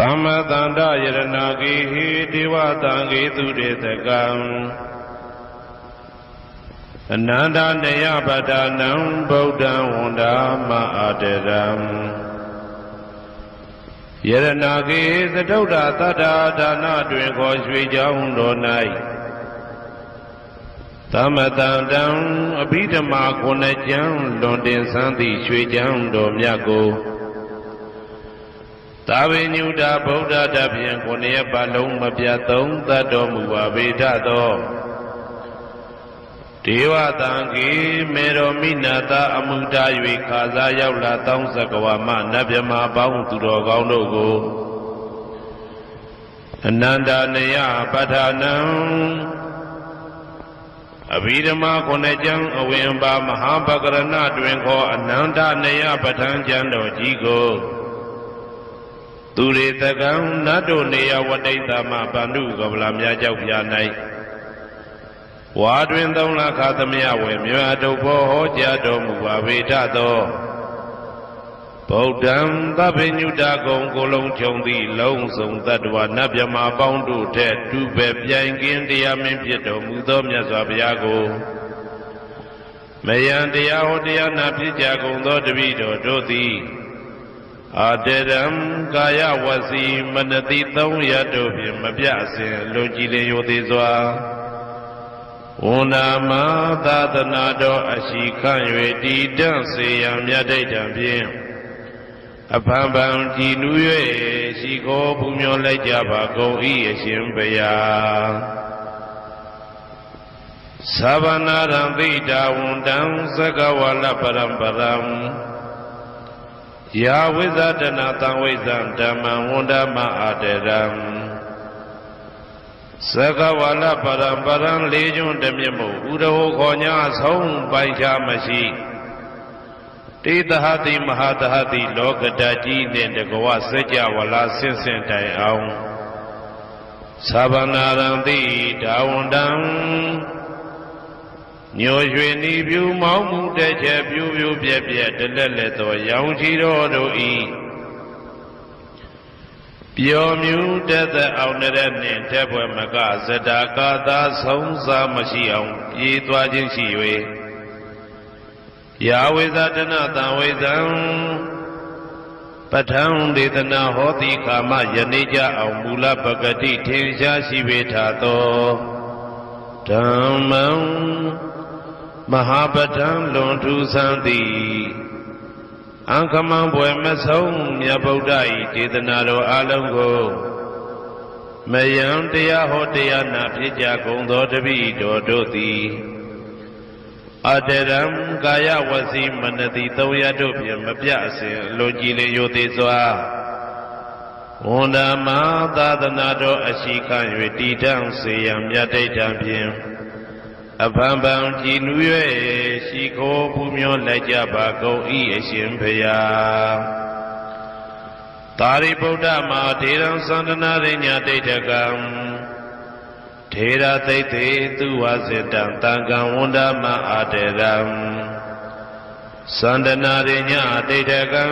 သမတန္တယရဏဂေဟိဒေဝတံဂေသူတေသကံအနန္တနေယပဒနံဗုဒ္ဓံဝန္ဒာမအာတရံယရဏဂေသတုဒ္ဓသတ္တာဒါနတွင်ခေါ်ရွှေကြောင်းတော်၌သမတန္တံအဘိဓမ္မာခုနှစ်ကျမ်းလွန်တင်ဆန်းသည့်ရွှေကြောင်းတော်မြတ်ကိုသာဝေညုတာဗုဒ္ဓတဖြင့်ခုနှစ်ပတ်လုံးမပြတ်သုံးသတ်တော်မူပါဗေဒသောဒေဝတံဂေမေရောမိနာတာအမှုတာ၍ခါစားရောက်လာတောင်းစကဝါမနတ်မြမာပေါင်းသူတော်ကောင်းတို့ကိုအနန္တနေယပဋ္ဌာနံအဘိဓမ္မာခုနှစ်ကျမ်းအဝင်ပါမဟာပကရဏတွင်ခေါ်အနန္တနေယပဋ္ဌာန်းကျမ်းတော်ကြီးကိုသူရေတကံနတ်တို့နေယဝတိတ္တမဗန္ဓုကဗလာများကြောက်ပြ၌ဝါတွင်3လခါသမယဝေမြတ်တုဘောဟောကြားတော်မူပါဗေဒသောဗုဒ္ဓံသဗ္ဗညုတကုံကိုလုံးခြုံသည့်လုံးစုံတ attva နတ်မြမာပေါင်းတို့ထက်တူပဲပြိုင်ကင်းတရားမင်းဖြစ်တော်မူသောမြတ်စွာဘုရားကိုမယံတရားဟောတရားနာဖြစ်ကြကုန်သောတပည့်တော်တို့သည်အာတရံကာယဝစီမနတိ300တို့ဖြင့်မပြအစဉ်လွန်ကြည်လင်ရိုသေစွာဝန္ဒာမသာသနာတော်အရှိခန့်၍တည်တံ့စေရန်မြတ်ဒိဋ္ဌံဖြင့်အဖန်ဖန်ကြည်နူး၍ရှိခိုးပူမျောလိုက်ကြပါကုန်၏အရှင်ဘုရားသဗ္ဗနာရံသိတာဝန္တံသက္ကဝါလပရံပရံယာဝိဇ္ဇတနာတံဝိဇ္ဇံဓမ္မံဝန္ဒမအာတရံသက္ကဝါလပရံပရံလေးကျွန်းတမြတ်မို့ဥရဟောခေါ်ညာဆုံးပိုင်ခြားမရှိတေသဟတိမဟာသဟတိလောကဓာတ်ကြီးနှင့်တကဝစัจ java လာဆင့်ဆင့်တိုင်အောင်သဗ္ဗနာရံတိဒါဝန္တံညိုရွှေနီပြူမောင်းမှုတဲ့ချက်ပြူပြူပြက်ပြက်တလက်လက်သောရောင်ချီတော်တို့ဤပျော်မြူတတ်တဲ့အောင်တဲ့နှင့်တက်ပွဲမကဇတာကာသာဆုံးစားမရှိအောင်ပြေးသွားခြင်းရှိ၍ယာဝိဇတနာတံဝိဇံပဋ္ဌံဒေသနာဟောတိကာမယနေ့ကြအောင်မူလပဂတိထင်ရှားရှိပေထသောဓမ္မံမဟာပဋ္ဌံလွန်ထူးဆန်းသည်အံခမံဘွယ်မဆုံးမြတ်ဗုဒ္ဓ၏ဒေသနာတော်အလုံးကိုမယံတရားဟောတရားနာဖြစ်ကြကုန်သောတပည့်တော်တို့သည်အတရံကာယဝစီမနတိ300တို့ဖြင့်မပြအစဉ်လွန်ကြည်လင်ရိုသေစွာဝန္ဒာမသာသနာတော်အရှိခန့်၍တည်တံ့စေရန်မြတ်ဒိဋ္ဌံဖြင့်အဖန်ဖန်ကြည်နူး၍ရှိခိုးပူမျောလိုက်ကြပါကုန်၏အရှင်ဘုရားသာရိပုတ္တမဟာထေရံသန္တနာရိညာဒိဋ္ဌကံထေရသိတ္တေသူဝစေတံတံကံဝန္ဒမအာတရံသန္တနာရိညာဒိဋ္ဌကံ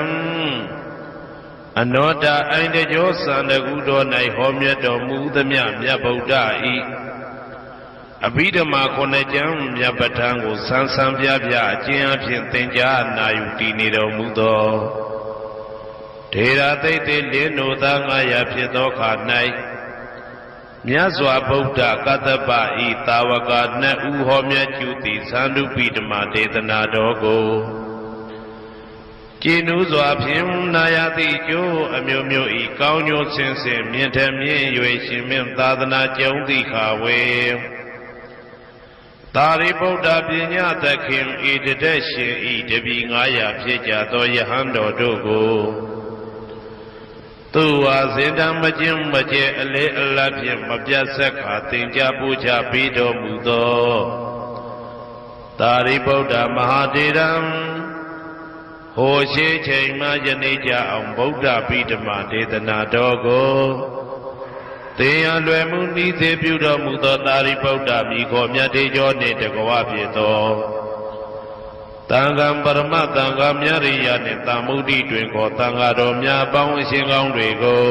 အနောတအိုင်တကျောသန္တကုတော်၌ဟောမြတ်တော်မူသမျှမြတ်ဗုဒ္ဓ၏အဘိဓမ္မာခုနှစ်ကျမ်းမြတ်ပဋ္ဌာန်းကိုဆန်းဆန်းပြပြအကျဉ်းအဖြစ်သင်ကြားနာယူတည်နေတော်မူသောထေရသိတ္တေလင်းတို့သား900ဖြစ်သောခါ၌မြတ်စွာဘုရားကတ္တပဤတာဝကနှစ်ဦးဟောမြတ်ကျူသည်သန္ဓုပိဓမ္မာဒေသနာတော်ကိုကျင့်ဥစွာဖြင့်နာယတိကျိုးအမျိုးမျိုးဤကောင်းကျိုးဆင်းဆင်းမြင့်ထက်မြင့်၍ရှင်မင်းသာသနာကျုံသည့်ခါဝေသာရိပုတ္တပညာသခင်ဤတသက်ရှင်ဤတပည့်900ဖြစ်ကြသောယဟန်တော်တို့ကိုသူဝါစေတံမကျင်းမကျဲအလေအလတ်ဖြင့်မပြတ်ဆက်ခါသင်ကြားပူဇော်ပေးတော်မူသောသာရိပုတ္တမဟာထေရံဟိုရှိချိန်မှယနေ့ကြအောင်ဗုဒ္ဓပိဓမ္မာဒေသနာတော်ကိုသင်ရလွယ်မှုဤသေးပြုတော်မူသောသာရိပုတ္တမိခေါ်မြတ်တေကျော်နှင့်တကဝဖြစ်သောတန်ခါပရမတန်ခါမြရိယနှင့်တမ္မုဒ္ဒိတွင်ခေါ်တန်ခါတော်များပေါင်းအရှင်ကောင်းတွေကို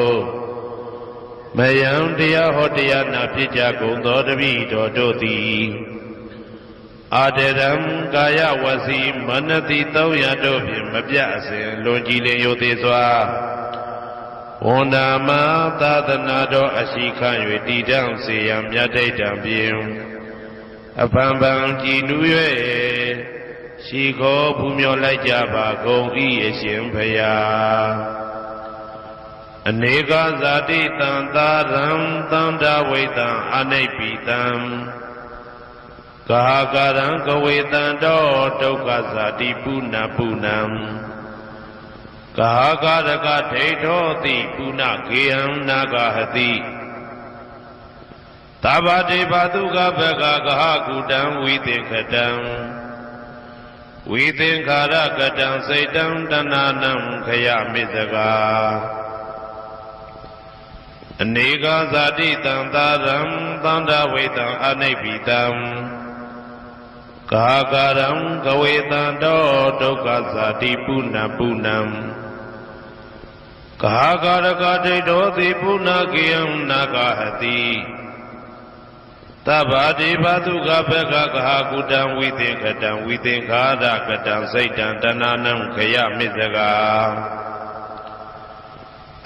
မယံတရားဟောတရားနာဖြစ်ကြကုန်သောတပည့်တော်တို့သည်အာတရံကာယဝစီမနတိ300တို့ဖြင့်မပြတ်စဉ်လွန်ကြည်လင်ယုသေးစွာဝန္ဒာမသာသနာတော်အရှိခံ၍တည်တံ့စေရန်မြတ်တိတ်တံဖြင့်အဖန်ဖန်ကြည်နူး၍ရှိခေါ်ပူမြော်လိုက်ကြပါကုန်၏အရှင်ဘုရားအနေကဇာတိတံသာရံသန္တာဝိတံအနိပိတံကာကာရံကဝေတံတောဒုက္ခဇာတိပုဏ္ဏပုဏ္ဏံကာကာရကဒိဋ္ဌောတိပုဏ္ဏကေယံနာဂဟတိသဗ္ဗတေဘသုကဘဂဂဟကုတံဝိသင်္ခတံဝိသင်္ခာရကတံစိတ်တံတဏနံခယမိစကာအနေကဇာတိတံသာရံသန္တာဝိတံအနိပိတံကာကာရံကဝေတံတောဒုက္ခဇာတိပုဏ္ဏပုဏ္ဏံကာကာရကဒိဋ္ဌောတိပုဏ္ဏကေယံနာဂဟတိသဗ္ဗတိဘသုကဘဂဂဟကုတံဝိသင်္ခတံဝိသင်္ခာရကတံစိတ်တံတဏနံခယမိစကာ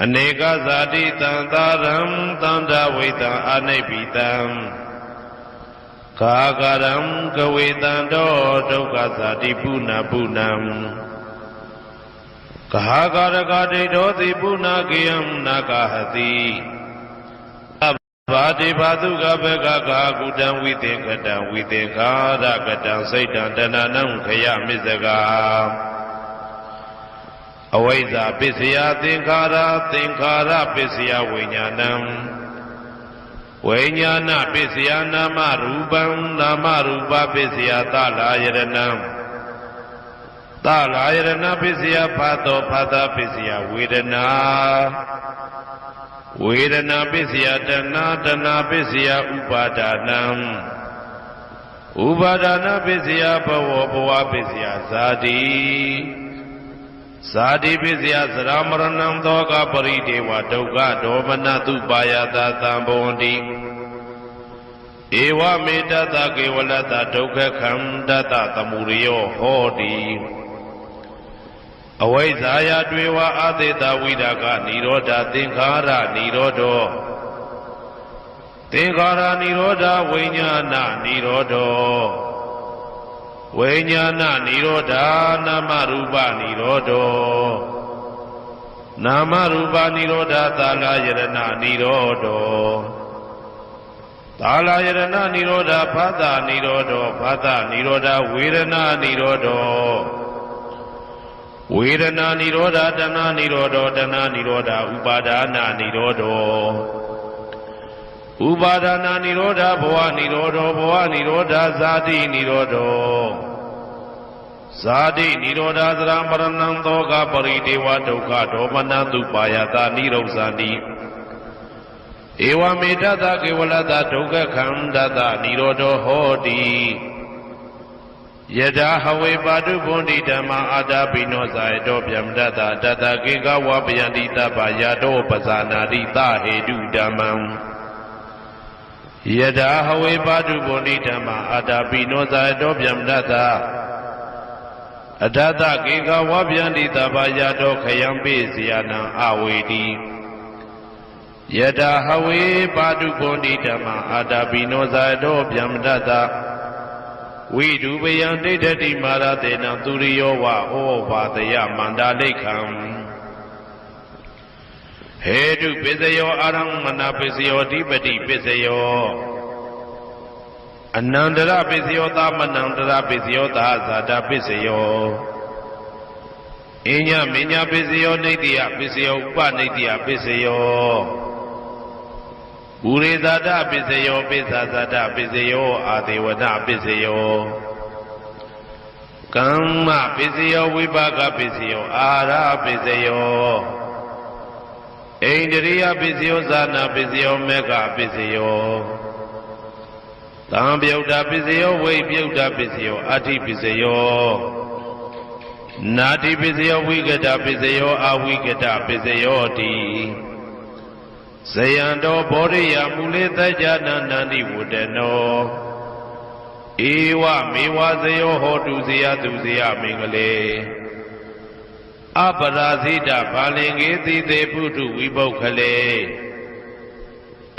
အနေကဇာတိတံသာရံသန္တာဝိတံအနိပိတံကာကာရံကဝေတံတောဒုက္ခဇာတိပုဏ္ဏပုဏ္ဏံကာကာရကဒိဋ္ဌောတိပုဏ္ဏကေယံနာဂဟတိဘာတိဘာသုကဘဂဂဟကုတံဝိသင်္ခတံဝိသင်္ခာရကတံစိတ်တံတဏနံခယမိစကာအဝိဇ္ဇာပစ္စယသင်္ခါရသင်္ခါရပစ္စယဝိညာဏံဝိညာဏပစ္စယနာမရူပံနာမရူပပစ္စယသလာယရဏံသလာယရဏပစ္စယဖတ်သောဖတ်တာပစ္စယဝေဒနာဝေဒနာပစ္စယတဏတဏပစ္စယဥပါဒနာဥပါဒနာပစ္စယဘဝဘဝပစ္စယဇာတိဇာတိပစ္စယသရမရဏံသောကပရိဒေဝဒုက္ခဒေါမနတုပါယတာသံဘဝန္တိဧဝမေတ္တကေဝလတ္တဒုက္ခခန္တတသမုရိယောဟောတိအဝိဇ္ဇာယတွေဝအသေတဝိရာကနိရောဓသင်္ခါရနိရောဓောသင်္ခါရနိရောဓဝိညာဏနိရောဓောဝိညာဏနိရောဓနာမရူပနိရောဓောနာမရူပနိရောဓသာလယရဏနိရောဓောသာလယရဏနိရောဓဖသနိရောဓောဖသနိရောဓဝေဒနာနိရောဓောဝေဒနာနိရောဓတဏနိရောဓတဏနိရောဓဥပါဒနာနိရောဓဥပါဒနာနိရောဓဘဝနိရောဓဘဝနိရောဓဇာတိနိရောဓဇာတိနိရောဓသရမရဏံသောကပရိဒေဝဒုက္ခဒေါမနတုပါယတာနိရောဇာတိဧဝမေတ္တကေဝလတ္တဒုက္ခခန္တတနိရောဓဟောတိယထာဟဝေပါတုဗုန်တိဓမ္မာအာတာပိနောဇာယတောဗျမတတတတကေကဝပယန္တိတပ္ပယတောပဇာနာတိသဟေတုဓမ္မံယထာဟဝေပါတုဗုန်တိဓမ္မာအာတာပိနောဇာယတောဗျမတတအတတကေကဝပယန္တိတပ္ပယတောခယံပိစီယနံအဝေတိယထာဟဝေပါတုဗုန်တိဓမ္မာအာတာပိနောဇာယတောဗျမတတဝိဒုပယံဒိဋ္ဌတိမာရတေနံသူရိယောဝဩဘာတယမန္တာလိခံဟေတုပစ္စယောအာရမဏပစ္စယောဓိပတိပစ္စယောအနန္တရပစ္စယောသမနန္တရပစ္စယောသာဇာတပစ္စယောအညမညပစ္စယောနိတ္တိယပစ္စယောဥပနိတ္တိယပစ္စယောဥရိဇာတပစ္စယောပိစ္ဆာဇာတပစ္စယောအာဒေဝနာပစ္စယောကမ္မပစ္စယောဝိပါကပစ္စယောအာရပစ္စယောဣန္ဒြိယပစ္စယောဇာနာပစ္စယောမေဃပစ္စယောသံပြုတ်တာပစ္စယောဝိပြုတ်တာပစ္စယောအဋ္ဌိပစ္စယောနာတိပစ္စယောဝိကတပစ္စယောအဝိကတပစ္စယောတိ ဇယံတော်ဘောရိယမူလေတကြနာနန္တိဝတ္တနောဧဝမေဝဇယောဟောတုဇယတုဇယမင်္ဂလေအပရာဇိတဘာလင်္ကေတိသေပုထုဝိပုခ္ခလေ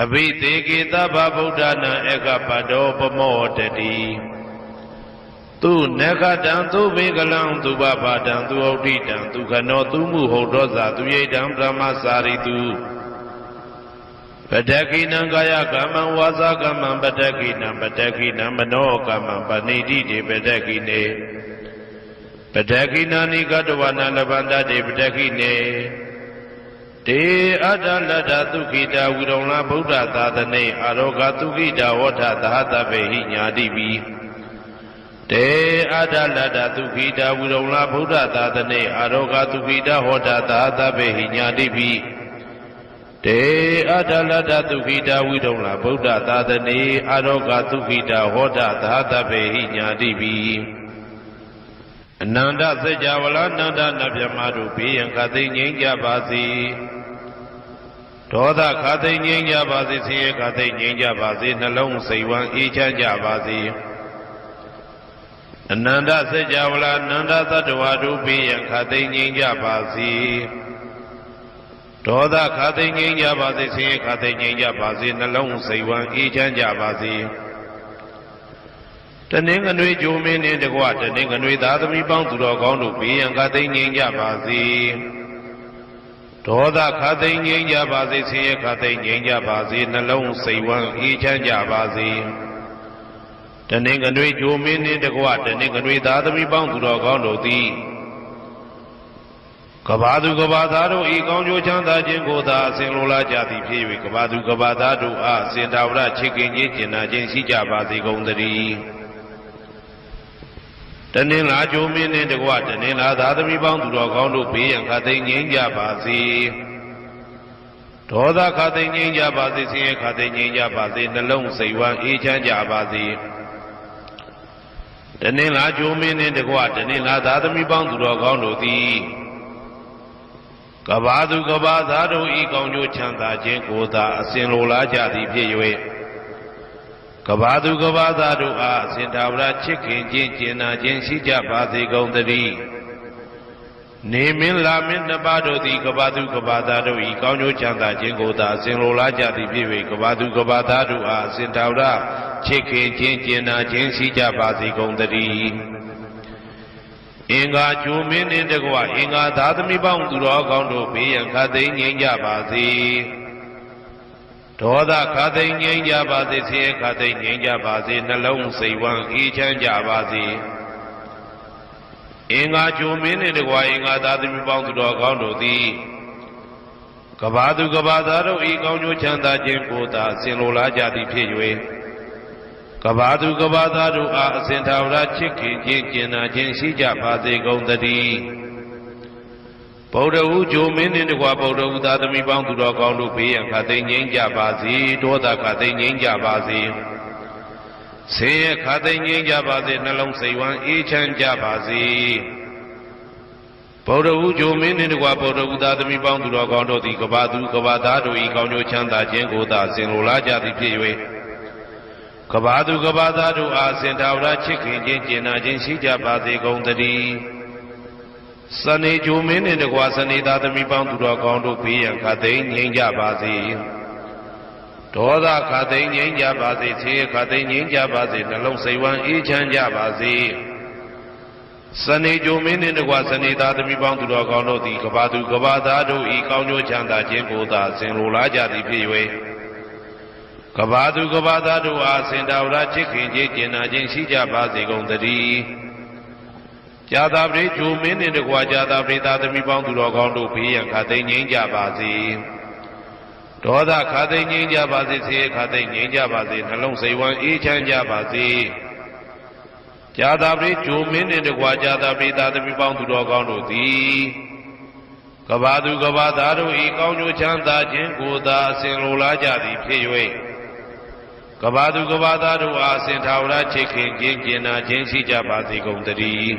အဘိသေကေသဗ္ဗဗုဒ္ဓနာဧကပတောပမောတတိသူနဂတံသူဘေကလံသူဘဗတံသူဩဋ္ဌိတံသူခနောသူမှုဟုတ်တော်သာသူယိတံဗြဟ္မစာရိတုပတကိနံကာယကမ္မံဝါစာကမ္မံပတကိနံပတကိနံမနောကမ္မံပဏိတိတေပတကိနေပတကိနာနိကတဝနာလဗန္တတေပတကိနေတေအတ္တလတ္တသုခိတာဝိရုံလာဗုဒ္ဓသာသနေအာရောဂသုခိတာဝဋ္ဌသဟတပေဟိညာတိပိတေအတ္တလတ္တသုခိတာဝိရုံလာဗုဒ္ဓသာသနေအာရောဂသုခိတာဟောတာသဟတပေဟိညာတိပိတေအတ္တလတ္တသုခိတာဝိရုံလာဗုဒ္ဓသာသနေအာရောဂသုခိတာဟောတာသဟတပေဟိညာတိပိအနန္တစัจ java လာနန္ဒနဗျမတို့ဘေးရန်ခသိငြိမ်းကြပါစေဒေါသခသိငြိမ်းကြပါစေဆင်းရဲခသိငြိမ်းကြပါစေနှလုံးစိတ်ဝမ်းအေးချမ်းကြပါစေအနန္တစัจ java လာနန္ဒသတ္တဝါတို့ဘေးရန်ခသိငြိမ်းကြပါစေဒေါသခသိငြိမ်းကြပါစေဆင်းရဲခသိငြိမ်းကြပါစေနှလုံးစိတ်ဝမ်းအေးချမ်းကြပါစေတနင်္ဂနွေဂျိုမင်းနှင့်တကွတနင်္ဂနွေသားသမီးပေါင်းသူတော်ကောင်းတို့ဘေးရန်ခသိငြိမ်းကြပါစေဒေါသခသိငြိမ်းကြပါစေဆင်းရဲခသိငြိမ်းကြပါစေနှလုံးစိတ်ဝမ်းအေးချမ်းကြပါစေတနင်္ဂနွေဂျိုမင်းနှင့်တကွတနင်္ဂနွေသားသမီးပေါင်းသူတော်ကောင်းတို့သည်ကဘာသူကဘာသားတို့ဤကောင်းကျိုးချမ်းသာခြင်းကိုသာအစဉ်လိုလားကြသည်ဖြစ်၍ကဘာသူကဘာသားတို့အားအစဉ်သာဝရချစ်ခင်ခြင်းကျင်နာခြင်းရှိကြပါစေကုန်သတည်းတနင်္လာဂျိုမင်းနှင့်တကွတနင်္လာသားသမီးပေါင်းသူတော်ကောင်းတို့ဘေးရန်ခသိငြိမ်းကြပါစေဒေါသခသိငြိမ်းကြပါစေဆင်းရဲခသိငြိမ်းကြပါစေနှလုံးစိတ်ဝမ်းအေးချမ်းကြပါစေတနင်္လာဂျိုမင်းနှင့်တကွတနင်္လာသားသမီးပေါင်းသူတော်ကောင်းတို့သည်ကဘာသူကဘာသားတို့ဤကောင်းကျိုးချမ်းသာခြင်းကိုသာအစဉ်လိုလားကြသည်ဖြစ်၍ကဘာသူကဘာသားတို့အားအစဉ်သာဝရချစ်ခင်ခြင်းကျင်နာခြင်းရှိကြပါစေကုန်သတည်းနေမင်းလာမင်းနှစ်ပါးတို့သည်ကဘာသူကဘာသားတို့ဤကောင်းကျိုးချမ်းသာခြင်းကိုသာအစဉ်လိုလားကြသည်ဖြစ်၍ကဘာသူကဘာသားတို့အားအစဉ်သာဝရချစ်ခင်ခြင်းကျင်နာခြင်းရှိကြပါစေကုန်သတည်းအင်္ဂါဂျိုမင်းနှင့်တကွအင်္ဂါသားသမီးပေါင်းသူတော်ကောင်းတို့ဘေးရန်ခသိငြိမ်းကြပါစေဒေါသခသိငြိမ်းကြပါစေဆင်းရဲခသိငြိမ်းကြပါစေနှလုံးစိတ်ဝမ်းအေးချမ်းကြပါစေအင်္ဂါဂျိုမင်းနှင့်တကွအင်္ဂါသားသမီးပေါင်းသူတော်ကောင်းတို့သည်ကဘာသူကဘာသားတို့ဤကောင်းကျိုးချမ်းသာခြင်းကိုသာအစဉ်လိုလားကြသည်ဖြစ်၍ကဘာသူကဘာသားတို့အားအစဉ်သာဝရချစ်ခင်ခြင်းကျင်နာခြင်းရှိကြပါစေကုန်သတည်းဗုဒ္ဓဟူဂျိုမင်းနှင့်တကွဗုဒ္ဓဟူသားသမီးပေါင်းသူတော်ကောင်းတို့ဘေးရန်ခသိငြိမ်းကြပါစေဒေါသခသိငြိမ်းကြပါစေဆင်းရဲခသိငြိမ်းကြပါစေနှလုံးစိတ်ဝမ်းအေးချမ်းကြပါစေဗုဒ္ဓဟူဂျိုမင်းနှင့်တကွဗုဒ္ဓဟူသားသမီးပေါင်းသူတော်ကောင်းတို့သည်ကဘာသူကဘာသားတို့ဤကောင်းကျိုးချမ်းသာခြင်းကိုသာစဉ်လိုလားကြသည်ဖြစ်၍ကဘာသူကဘာသားတို့အားစင်သာဝရချစ်ခင်ခြင်းကျင်နာခြင်းရှိကြပါစေကုန်သတည်းစနေဂျိုမင်းနှင့်တကွစနေသားသမီးပေါင်းသူတော်ကောင်းတို့ဘေးရန်ခသိငြိမ်းကြပါစေဒေါသခသိငြိမ်းကြပါစေဆင်းရဲခသိငြိမ်းကြပါစေနှလုံးစိတ်ဝမ်းအေးချမ်းကြပါစေစနေဂျိုမင်းနှင့်တကွစနေသားသမီးပေါင်းသူတော်ကောင်းတို့သည်ကဘာသူကဘာသားတို့ဤကောင်းကျိုးချမ်းသာခြင်းကိုသာဆင်လိုလားကြသည်ဖြစ်၍ကဘာသူကဘာသားတို့အားစင်တာဝရချစ်ခင်ခြင်းကျင်နာခြင်းရှိကြပါစေကုန်သတည်းကြာသာပရိဂျိုမင်းနှင့်တကွာကြာသာပရိသားသမီးပေါင်းသူတော်ကောင်းတို့ဘေးရန်ခသိငြိမ်းကြပါစေဒေါသခသိငြိမ်းကြပါစေဆင်းရဲခသိငြိမ်းကြပါစေနှလုံးစိတ်ဝမ်းအေးချမ်းကြပါစေကြာသာပရိဂျိုမင်းနှင့်တကွာကြာသာပရိသားသမီးပေါင်းသူတော်ကောင်းတို့သည်ကဘာသူကဘာသားတို့ဤကောင်းကျိုးချမ်းသာခြင်းကိုသာအစဉ်လိုလားကြသည်ဖြစ်၍ကဘာသူကဘာသားတို့အားစင်သာဝရချစ်ခင်ခြင်းကျင်နာခြင်းရှိကြပါစေကုန်သတည်း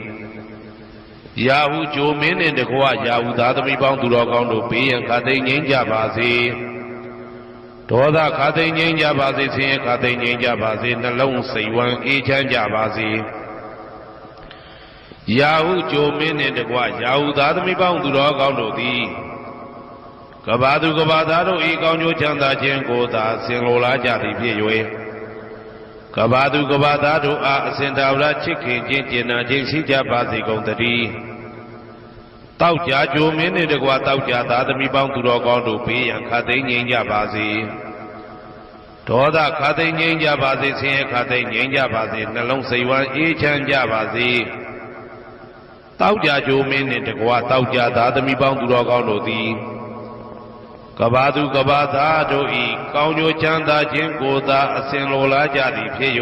ရာဟုဂျိုမင်းနှင့်တကွရာဟုသားသမီးပေါင်းသူတော်ကောင်းတို့ဘေးရန်ခသိငြိမ်းကြပါစေ ဒေါသခါသိငြိမ်းကြပါစေဆင်းရဲခါသိငြိမ်းကြပါစေနှလုံးစိတ်ဝမ်းအေးချမ်းကြပါစေရာဟုကြိုမင်းနှင့်တကွရာဟုသားသမီးပေါင်းသူတော်ကောင်းတို့သည်ကဘာသူကဘာသားတို့ဤကောင်းကျိုးချမ်းသာခြင်းကိုသာဆင်လိုလားကြသည်ဖြစ်၍ကဘာသူကဘာသားတို့အားအစဉ်သာဝရချစ်ခင်ခြင်းကျင်နာခြင်းရှိကြပါစေကုန်သတည်းတောက်ကြကြိုမင်းနှင့်တကွတောက်ကြသားသမီးပေါင်းသူတော်ကောင်းတို့ဘေးရန်ခါသိငြိမ်းကြပါစေဒေါသခါသိငြိမ်းကြပါစေဆင်းရဲခါသိငြိမ်းကြပါစေနှလုံးစိတ်ဝမ်းအေးချမ်းကြပါစေတောက်ကြကြိုမင်းနှင့်တကွတောက်ကြသားသမီးပေါင်းသူတော်ကောင်းတို့သည်ကဘာသူကဘာသားတို့ဤကောင်းကျိုးချမ်းသာခြင်းကိုသာအစဉ်လိုလားကြသည်ဖြစ်၍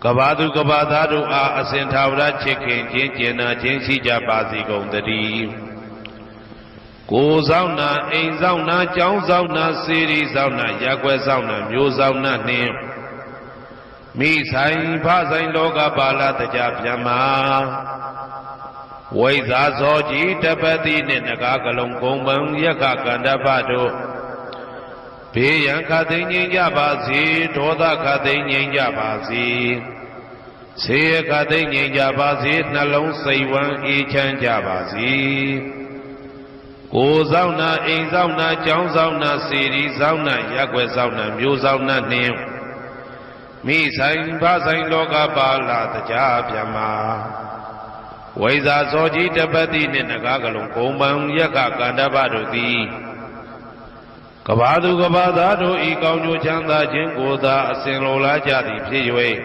ကဘာသူကဘာသားတို့အားအစဉ်သာဝရချစ်ခင်ခြင်းကျင်နာခြင်းရှိကြပါစေကုန်သတည်းကိုယ်ဆောင်နာအိမ်ဆောင်နာကျောင်းဆောင်နာစေရီဆောင်နာရပ်ကွက်ဆောင်နာမျိုးဆောင်နာနှင့်မိဆိုင်ဖဆိုင်လောကပါဠတရားဗျမ္မာဝိဇာဇောကြီးတပတိနှင့်နဂါကလုံးကုံပံယက္ခကန္တပတို့ဘေးရန်ခသိငြိမ်းကြပါစေဒေါသခသိငြိမ်းကြပါစေဆေးခသိငြိမ်းကြပါစေနှလုံးစိတ်ဝမ်းအေးချမ်းကြပါစေကိုယ်ဆောင်နာအိမ်ဆောင်နာကျောင်းဆောင်နာစေရီဆောင်နာရပ်ကွက်ဆောင်နာမျိုးဆောင်နာနှင့်မိဆိုင်ဖဆိုင်လောကပါဠတရားဗျမ္မာဝိဇာဇောကြီးတပတိနှင့်နဂါကလုံးကုံပံယက္ခကန္တပတို့သည်ကဘာသူကဘာသားတို့ဤကောင်းကျိုးချမ်းသာခြင်းကိုသာအစဉ်လိုလားကြသည်ဖြစ်၍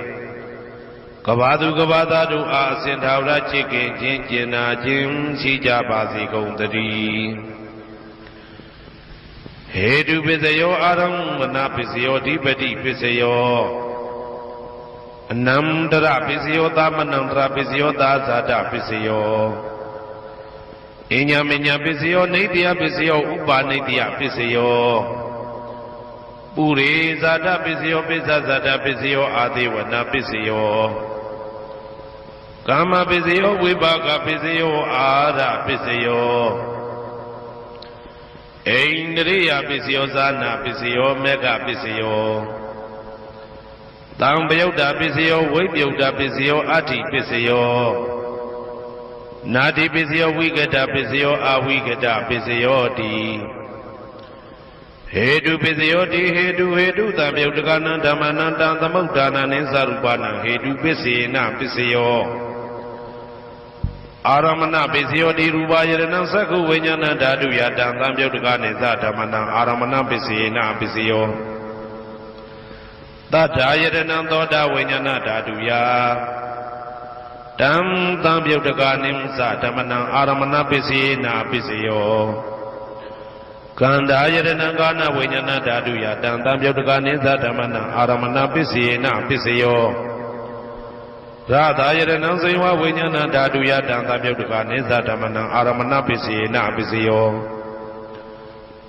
ကဘာသူကဘာသားတို့အားအစဉ်သာဝရချစ်ခင်ခြင်းကျင်နာခြင်းရှိကြပါစေကုန်သတည်းဟေတုပစ္စယောအာရမဏပစ္စယောဓိပတိပစ္စယောအနန္တရပစ္စယောသမနန္တရပစ္စယောသာဇာတပစ္စယောအညမညပစ္စယောနေတ္တယပစ္စယောဥပါနေတ္တယပစ္စယောပုရိဇာတပစ္စယောပိစ္ဆဇာတပစ္စယောအာသေဝနာပစ္စယောကာမပစ္စယောဝိပါကပစ္စယောအာရပစ္စယောဣန္ဒြိယပစ္စယောဇာနာပစ္စယောမေဃပစ္စယောတံပယုတ်တာပစ္စယောဝိပယုတ်တာပစ္စယောအဋ္ဌိပစ္စယောနာတိပစ္စယောဝိကတပစ္စယောအဝိကတပစ္စယောတိဟေတုပစ္စယောတိဟေတုတံပယုတ်တကနံဓမ္မနံတံသမုဋ္ဌာနံနိသရူပနံဟေတုပစ္စေနပစ္စယောအာရမဏပစ္စယောတိရူပယရဏံသက္ခုဝိညာဏဓာတုယတံသံပယုတ်တကနိသဓမ္မနံအာရမဏပစ္စေနပစ္စယောသတ္ထာယတနံသောတာဝိညာဏဓာတုယတံသံပြုတ်တကာနိသဓမ္မနံအာရမဏပစ္စေနာပစ္စယောကန္တာယတနံကာနဝိညာဏဓာတုယတံသံပြုတ်တကာနိသဓမ္မနံအာရမဏပစ္စေနာပစ္စယောရာသာယတနံဇိဝဝိညာဏဓာတုယတံသံပြုတ်တကာနိသဓမ္မနံအာရမဏပစ္စေနာပစ္စယော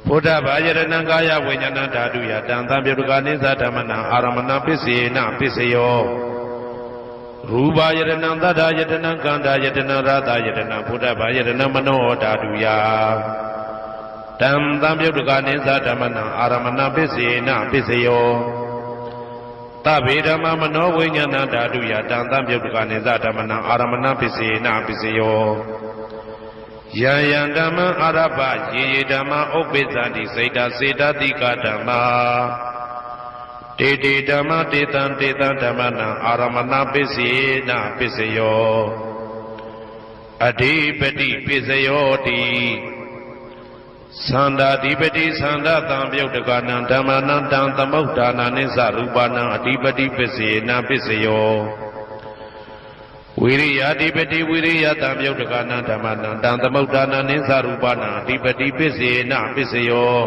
ဘုဒ္ဓဘာယရဏံကာယဝိညာဏဓာတုယတံသံပြုတ်တကာနိသဓမ္မနံအာရမဏပစ္စေနပစ္စယောရူပယရဏံသတ္တယတနံကန္တာယတနံရတယတနံဘုဒ္ဓဘာယရဏံမနောဓာတုယတံသံပြုတ်တကာနိသဓမ္မနံအာရမဏပစ္စေနပစ္စယောသဗ္ဗေဓမ္မမနောဝိညာဏဓာတုယတံသံပြုတ်တကာနိသဓမ္မနံအာရမဏပစ္စေနပစ္စယောယံယံဓမ္မအာရပယေယေဓမ္မဥပ္ပိသန္တိစေတစေတတိကဓမ္မာတေတေဓမ္မတေတံဓမ္မနံအာရမဏပစ္စေနပစ္စယောအဓိပတိပစ္စယောတိသန္တာဓိပတိသန္တာတံပြုတ်တကနံဓမ္မနံတံသမုဋ္ဌာနာနိသရူပနံအဓိပတိပစ္စေနပစ္စယောဝိရိယဓိပတိဝိရိယတံပြုတ်တကနံဓမ္မနံတံသမုဋ္ဌာနာနိသရူပနံအဓိပတိပစ္စေနပစ္စယော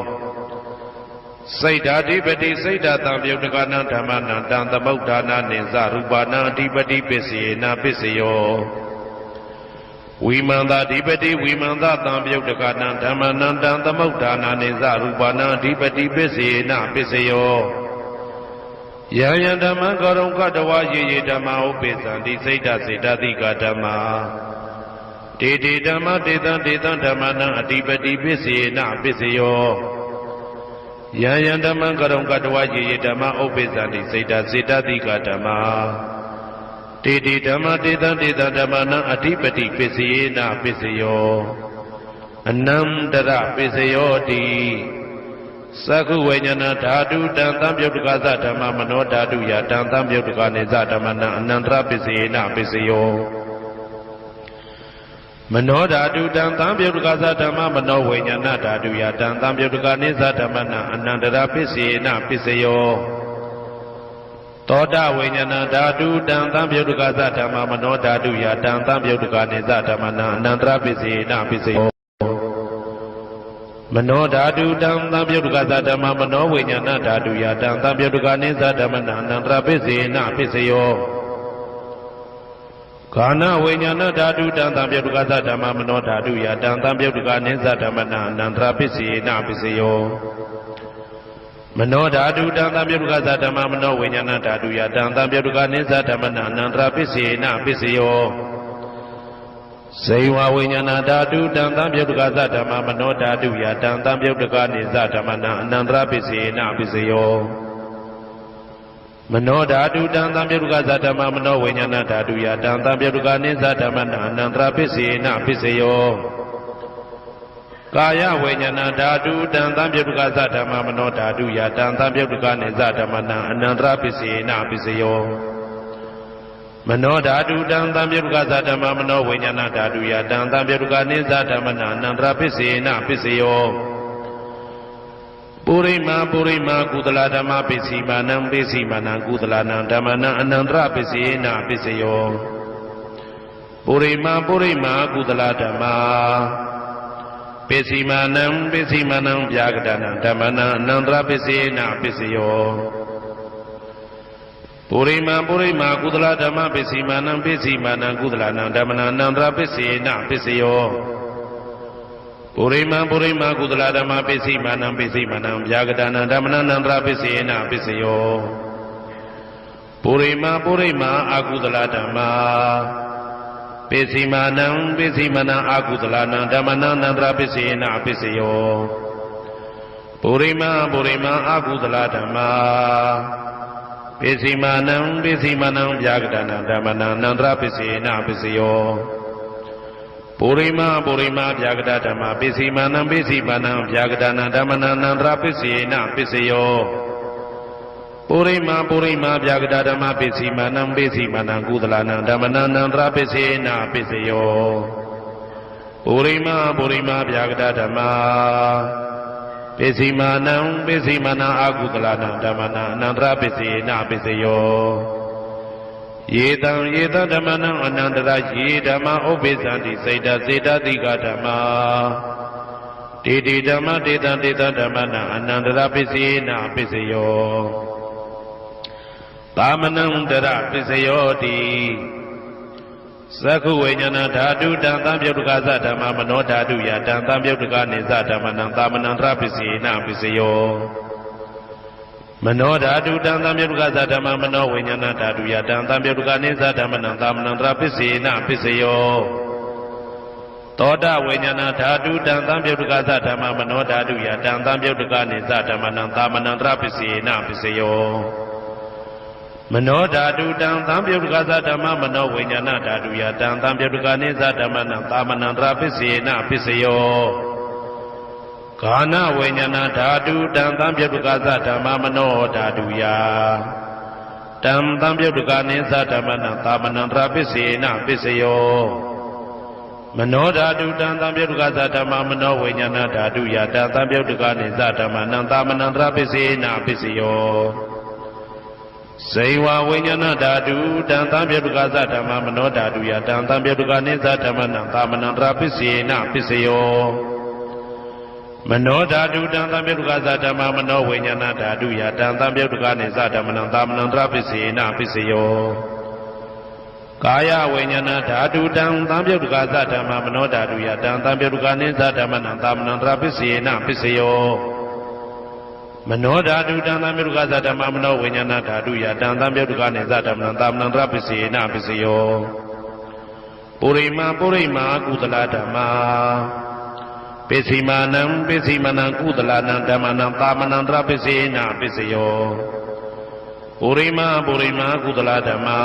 စိတ်ဓာဓိပတိစိတ်ဓာတံပြုတ်တကနံဓမ္မနံတံသမုဋ္ဌာနာနိသရူပနံအဓိပတိပစ္စေနပစ္စယောဝိမန္တာဓိပတိဝိမန္တာတံပြုတ်တကနံဓမ္မနံတံသမုဋ္ဌာနာနိသရူပနံအဓိပတိပစ္စေနပစ္စယောယံယံဓမ္မံကောရုံကတဝါယေယေဓမ္မဥပိသံတိစိတ်ဓာစေတသိကဓမ္မာတေတေဓမ္မတေတံဓမ္မနံအဓိပတိပစ္စေနပစ္စယော ယံယံဓမ္မံကရုံကတဝယေယေဓမ္မဥပ္ပိသန္တိစေတစေတတိကဓမ္မတေတိဓမ္မတေတံတေတံဓမ္မနံအဓိပတိပစ္စယေနပစ္စယောအနန္တရပစ္စယောတိသက္ခုဝိညာဏဓာတုတံသံပြုတ်တကသဓမ္မမနောဓာတုယတံသံပြုတ်တကနေသဓမ္မနံအနန္တရပစ္စယေနပစ္စယောမနောဓာတုတံသံပြုတ်တကသဓမ္မမနောဝိညာဏဓာတုယတံသံပြုတ်တကနေသဓမ္မနံအနန္တရပစ္စယေနပစ္စယောသောတဝိညာဏဓာတုတံသံပြုတ်တကသဓမ္မမနောဓာတုယတံသံပြုတ်တကနေသဓမ္မနံအနန္တရပစ္စယေနပစ္စယောမနောဓာတုတံသံပြုတ်တကသဓမ္မမနောဝိညာဏဓာတုယတံသံပြုတ်တကနေသဓမ္မနံအနန္တရပစ္စယေနပစ္စယောခန္ဓာဝိညာဏဓာတုတံသံပြုတ်တကသဓမ္မမနောဓာတုယတံသံပြုတ်တကနေသဓမ္မနံအနန္တရပစ္စယေနပစ္စယောမနောဓာတုတံသံပြုတ်တကသဓမ္မမနောဝိညာဏဓာတုယတံသံပြုတ်တကနေသဓမ္မနံအနန္တရပစ္စယေနပစ္စယောဇေဝဝိညာဏဓာတုတံသံပြုတ်တကသဓမ္မမနောဓာတုယတံသံပြုတ်တကနေသဓမ္မနံအနန္တရပစ္စယေနပစ္စယောမနောဓာတုတံသံပြုတ်တကသဓမ္မမနောဝိညာဏဓာတုယတံသံပြုတ်တကနေသဓမ္မနံအနန္တရပစ္စယေနပစ္စယောကာယဝိညာဏဓာတုတံသံပြုတ်တကသဓမ္မမနောဓာတုယတံသံပြုတ်တကနေသဓမ္မနံအနန္တရပစ္စယေနပစ္စယောမနောဓာတုတံသံပြုတ်တကသဓမ္မမနောဝိညာဏဓာတုယတံသံပြုတ်တကနေသဓမ္မနံအနန္တရပစ္စယေနပစ္စယောပုရိမာပုရိမာကုသလဓမ္မပစ္စည်းမာနံပစ္စည်းမာနံကုသလနံဓမ္မနံအနန္တရပစ္စယေနပစ္စယောပုရိမာပုရိမာကုသလဓမ္မပစ္စည်းမာနံပစ္စည်းမာနံဗျာကတနံဓမ္မနံအနန္တရပစ္စယေနပစ္စယောပုရိမာပုရိမာကုသလဓမ္မပစ္စည်းမာနံပစ္စည်းမာနံကုသလနံဓမ္မနံအနန္တရပစ္စယေနပစ္စယောပုရိမာပုရိမာကုသလဓမ္မပစ္စည်းမာနံပစ္စည်းမာနံဗျာကတနံဓမ္မနံအနန္တရပစ္စယေနပစ္စယောပုရိမာပုရိမာအကုသလဓမ္မပစ္စည်းမာနံပစ္စည်းမာနံအကုသလနံဓမ္မနံအနန္တရပစ္စယေနပစ္စယောပုရိမာပုရိမာအကုသလဓမ္မပစ္စည်းမာနံပစ္စည်းမာနံဗျာကတနံဓမ္မနံအနန္တရပစ္စယေနပစ္စယောပုရိမာပုရိမာဗျာကတဓမ္မပစ္စည်းမာနံပစ္စည်းမာနံဗျာကတနံဓမ္မနံအနန္တရပစ္စယေနပစ္စယောပုရိမာပုရိမာဗျာကတဓမ္မပစ္စည်းမာနံပစ္စည်းမာနံကုသလနံဓမ္မနံအနန္တရပစ္စယေနပစ္စယောပုရိမာပုရိမာဗျာကတဓမ္မပစ္စည်းမာနံပစ္စည်းမာနံအကုသလနံဓမ္မနံအနန္တရပစ္စယေနပစ္စယောယေတံယေတဓမ္မနံအနန္တရယေဓမ္မဥပ္ပိသန္တိစေတစေတတိကဓမ္မတေတိဓမ္မတေတံတေတဓမ္မနံအနန္တရပစ္စယေနပစ္စယောသာမနံတရပစ္စယောတိသက္ခုဝိညာဏဓာတုတံသံပြုတ်တကသဓမ္မမနောဓာတုယတံသံပြုတ်တကနေသဓမ္မနံသာမနံတရပစ္စယေနပစ္စယောမနောဓာတုတံသံပြုတ်တကသဓမ္မမနောဝိညာဏဓာတုယတံသံပြုတ်တကနေသဓမ္မနံသာမနံတရပစ္စယေနပစ္စယောသောတဝိညာဏဓာတုတံသံပြုတ်တကသဓမ္မမနောဓာတုယတံသံပြုတ်တကနေသဓမ္မနံသာမနံတရပစ္စယေနပစ္စယောမနောဓာတုတံသံပြုတ်တကသဓမ္မမနောဝိညာဏဓာတုယတံသံပြုတ်တကနေသဓမ္မနံသာမနံတရပစ္စယေနပစ္စယောခန္ဓာဝိညာဏဓာတုတံသံပြုတ်တကသဓမ္မမနောဓာတုယတံသံပြုတ်တကနေသဓမ္မနံသာမနံတရပစ္စယေနပစ္စယောမနောဓာတုတံသံပြုတ်တကသဓမ္မမနောဝိညာဏဓာတုယတံသံပြုတ်တကနေသဓမ္မနံသာမနံတရပစ္စယေနပစ္စယောဇေဝဝိညာဏဓာတုတံသံပြုတ်တကသဓမ္မမနောဓာတုယတံသံပြုတ်တကနေသဓမ္မနံသာမနံတရပစ္စယေနပစ္စယောမနောဓာတုတံသံပြုတ်တကသဓမ္မမနောဝိညာဏဓာတုယတံသံပြုတ်တကနေသဓမ္မနံသာမနံတရပစ္စယေနပစ္စယောကာယဝိညာဏဓာတုတံသံပြုတ်တကသဓမ္မမနောဓာတုယတံသံပြုတ်တကနေသဓမ္မနံသာမနံတရပစ္စယေနပစ္စယောမနောဓာတုတံသံပြုတ်တကသဓမ္မမနောဝိညာဏဓာတုယတံသံပြုတ်တကနေသဓမ္မနံသာမနံတရပစ္စယေနပစ္စယောပုရိမာပုရိမာကုသလဓမ္မပ ပိစီမာနံပိစီမနံကုသလနံဓမ္မနံသာမနံတရပိစေနပိစယောပုရိမကုသလဓမ္မာ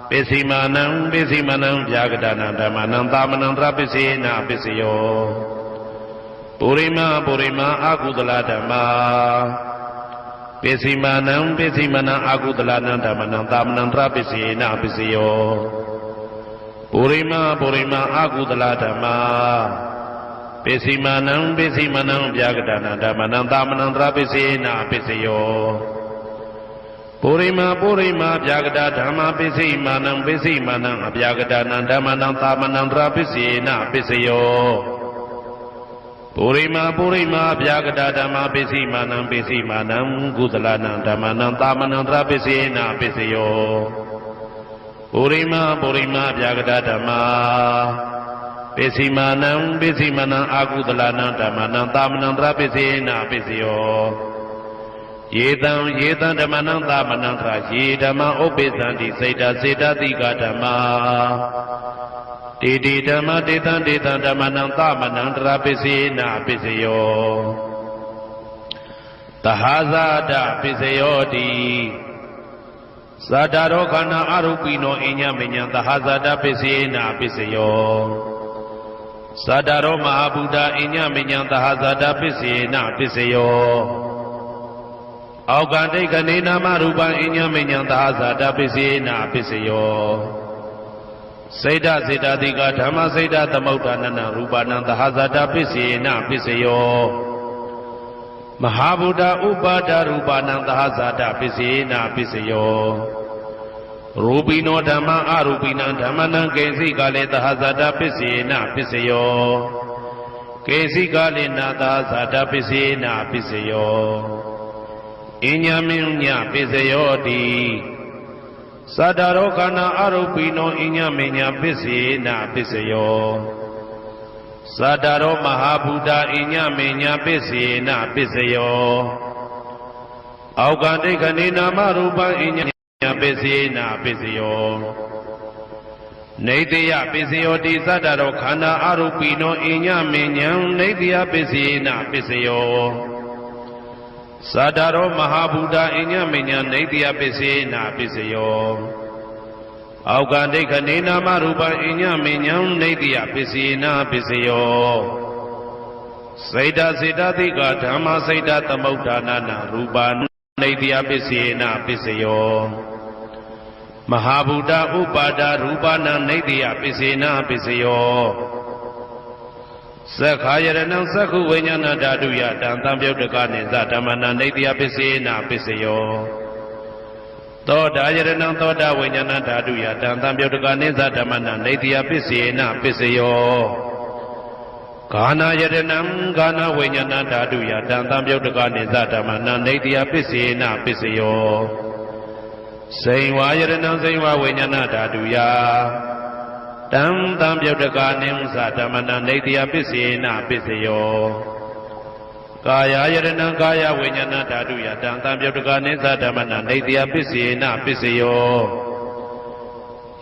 ပိစီမာနံပိစီမနံဗျာဂဒနာဓမ္မနံသာမနံတရပိစေနပိစယောပုရိမအကုသလဓမ္မာပိစီမာနံပိစီမနံအကုသလနံဓမ္မနံသာမနံတရပိစေနပိစယောပုရိမအကုသလဓမ္မာပိစီမာနံဗျာဂဒနာဓမ္မနံသာမနံတရပိစေနပိစယောပုရိမဗျာဂဒဓမ္မပိစိမာနံအဗျာဂဒနာဓမ္မနံသာမနံတရပိစေနပိစယောပုရိမဗျာဂဒဓမ္မပိစိမာနံကုသလနံဓမ္မနံသာမနံတရပိစေနပိစယောပုရိမဗျာဂဒဓမ္မပိစိမာနံအာကုသလနံဓမ္မနံသာမနံတရပိစေနပိစယောယေတံဓမ္မနံသာမနံတရယေဓမ္မဥပ္ပိသံတိစေတတိကဓမ္မာတေဓမ္မတေတံဓမ္မနံသာမနံတရပိစေနပိစယောသဟာဇာတပိစယောတိဇာတာရောခန္ဓာအရူပိနောအညမညံသဟာဇာတပိစေနပိစယောဇာတာရောမဟာဗုဒ္ဓအညမညံသဟာဇာတပိစေနပိစယောအောက်ကတိတ်ကနေနာမရူပံအညမညံသဟာဇာတပိစေနပိစယောစေတတိကဓမ္မစေတသမုဋ္ဌာနနရူပနံသဟာဇာတပိစေနပိစယောမဟာဗုဒ္ဓဥပါဒရူပနံသဟာဇာတပိစေနပိစယောရူပိနောဓမ္မအရူပိနံဓမ္မနံကေစိကလေသဟာဇာတပိစေနပိစယောကေစိကလေနာသဟာဇာတပိစေနပိစယောအညမညပိစယောတိသတ္တရောခန္ဓာအရူပိနောအညမညပိစေနပိစယောသတ္တရောမဟာဗုဒ္ဓအညမညပိစေနပိစယောအောက်ကတိတ်ကနေနာမရူပံအညပိစေနပိစယောနေတယပိစယောတိသတ္တရောခန္ဓာအရူပိနောအညမညံနေတယပိစေနပိစယောသတ္တရောမဟာဗုဒ္ဓအညမညံနေတယပိစေနပိစယောအောက်ကတိတ်ကနေနာမရူပံအညမညံနေတယပိစေနပိစယောစေတတိကဓမ္မစေတသမုဋ္ဌာနနရူပနေတယပိစေနပိစယောမဟာဗုဒ္ဓဥပါဒရူပနံနေတယပိစေနပိစယောသက္ခာယရဏံသက္ခုဝိညာဏဓာတုယတံသံပြုတ်တကနိသဓမ္မနံနေတယပိစေနပိစယောသောတာယရဏံသောတာဝိညာဏဓာတုယတံသံပြုတ်တကနိသဓမ္မနံနေတယပိစေနပိစယောဂာနာယရဏံဂာနာဝိညာဏဓာတုယတံသံပြုတ်တကနိသဓမ္မနံနေတယပိစေနပိစယောစိန်ဝါယရဏံစိန်ဝါဝိညာဏဓာတုယတံသံပြုတ်တကနိသဓမ္မနံနေတယပိစေနပိစယောကာယယရဏံကာယဝိညာဏဓာတုယတံသံပြုတ်တကနိသဓမ္မနံနေတယပိစေနပိစယော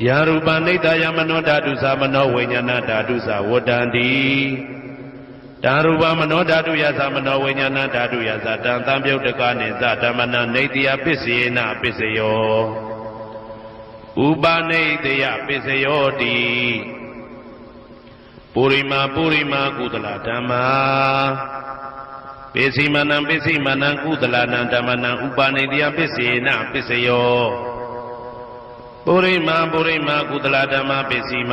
ယရူပနိတယမနောဓာတုသမနောဝိညာဏဓာတုသဝတ္တန္တိတံရူပမနောဓာတုယသမနောဝိညာဏဓာတုယသတံသံပြုတ်တကနိသဓမ္မနံနေတယပိစေနပိစယောဥပနိတယပိစယောတိပုရိမကုသလဓမ္မာပိစိမနံကုသလနံဓမ္မနံဥပနိတယပိစေနပိစယောပုရိမကုသလဓမ္မာပိစိမ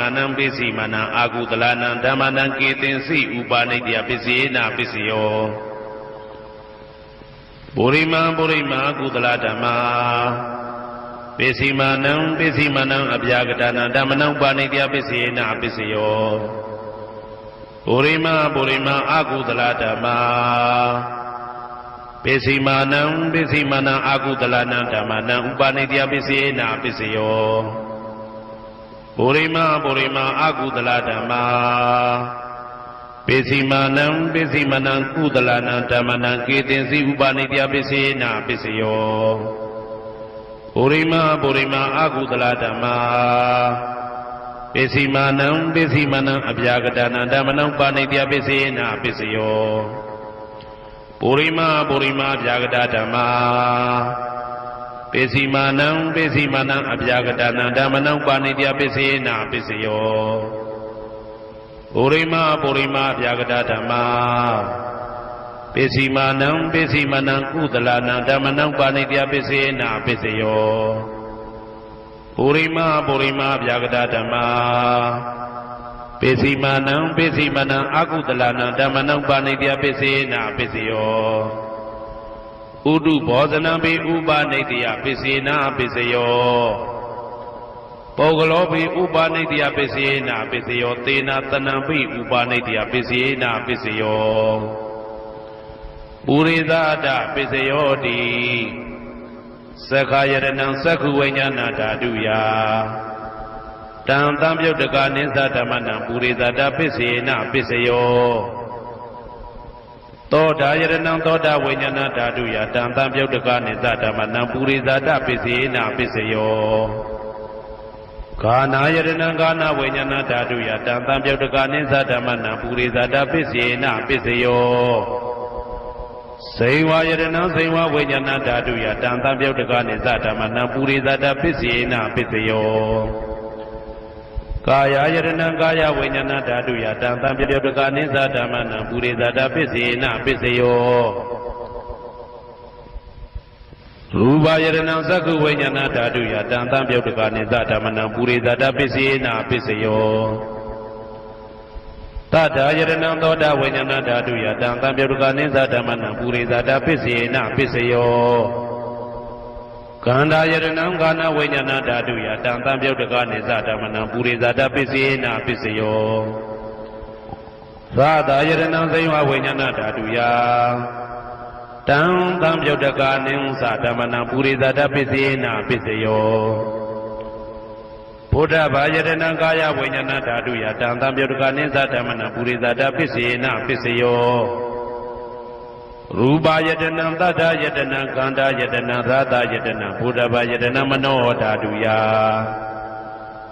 နံအာကုသလနံဓမ္မနံကေတင်စီဥပနိတယပိစေနပိစယောပုရိမကုသလဓမ္မာပိစိမနံအဗျာဂဒနာဓမ္မနံဥပနိတယပိစေနပိစယောပုရိမအာကုသလဓမ္မာပိစိမနံအာကုသလနံဓမ္မနံဥပနိတယပိစေနပိစယောပုရိမအာကုသလဓမ္မာပိစိမနံကုသလနံဓမ္မနံကေတင်စီဥပနိတယပိစေနပိစယောပုရိမအာကုသလဓမ္မာ ပိစီမာနံပိစီမနံအပြာကတနာဓမ္မနံပါဏိတယပိစေနာပိစယောပုရိမပုရိမအပြာကတဓမ္မာပိစီမာနံပိစီမနံအပြာကတနာဓမ္မနံပါဏိတယပိစေနာပိစယောပုရိမပုရိမအပြာကတဓမ္မာပိစီမာနံပိစီမနံကုသလနာဓမ္မနံပါဏိတယပိစေနာပိစယောပုရိမပုရိမဗျာဂတဓမ္မာပိစီမာနံပိစီမနံအကုသလနံဓမ္မနံပါဏိတယပိစေနာပိစယောဥဒုဘောဇနံပိဥပါဏိတယပိစေနာပိစယောပုဂ္ဂလောပိဥပါဏိတယပိစေနာပိစယောသေနာတနံပိဥပါဏိတယပိစေနာပိစယောပုရိသဒပိစယောတိသက္ခာယရဏံသက္ခုဝိညာဏဓာတုယတံတံပြုတ်တကနိသဓမ္မနံပုရိသတာပစ္စေနပစ္စယောသောတာယရဏံသောတာဝိညာဏဓာတုယတံတံပြုတ်တကနိသဓမ္မနံပုရိသတာပစ္စေနပစ္စယောဂာနာယရဏံဂာနာဝိညာဏဓာတုယတံတံပြုတ်တကနိသဓမ္မနံပုရိသတာပစ္စေနပစ္စယောစေဝယရဏံစေဝဝိညာဏဓာတုယတံတံပြုတ်တကနိသဓမ္မနံပုရိသတာပစ္စေနပစ္စယောကာယယရဏံကာယဝိညာဏဓာတုယတံတံပြုတ်တကနိသဓမ္မနံပုရိသတာပစ္စေနပစ္စယောရူပယရဏံသက္ခုဝိညာဏဓာတုယတံတံပြုတ်တကနိသဓမ္မနံပုရိသတာပစ္စေနပစ္စယောတထာယရဏံသောတာဝိညာဏဓာတုယတံတံပြုတ်တကနိသဓမ္မနံပုရိသတာပစ္စေနပစ္စယောကန္တာယရဏံကာနဝိညာဏဓာတုယတံတံပြုတ်တကနိသဓမ္မနံပုရိသတာပစ္စေနပစ္စယောသာသာယရဏံသိဝဝိညာဏဓာတုယတံတံပြုတ်တကနိသဓမ္မနံပုရိသတာပစ္စေနပစ္စယောဘုဒ္ဓဘာယတနံကာယဝိညာဏဓာတုယတံတံပြုတ်တကနိသဓမ္မနံပုရိသတာပစ္စေနပစ္စယောရူပယတနံသတ္တယတနံကန္တာယတနံသာသယတနံဘုဒ္ဓဘာယတနံမနောဓာတုယ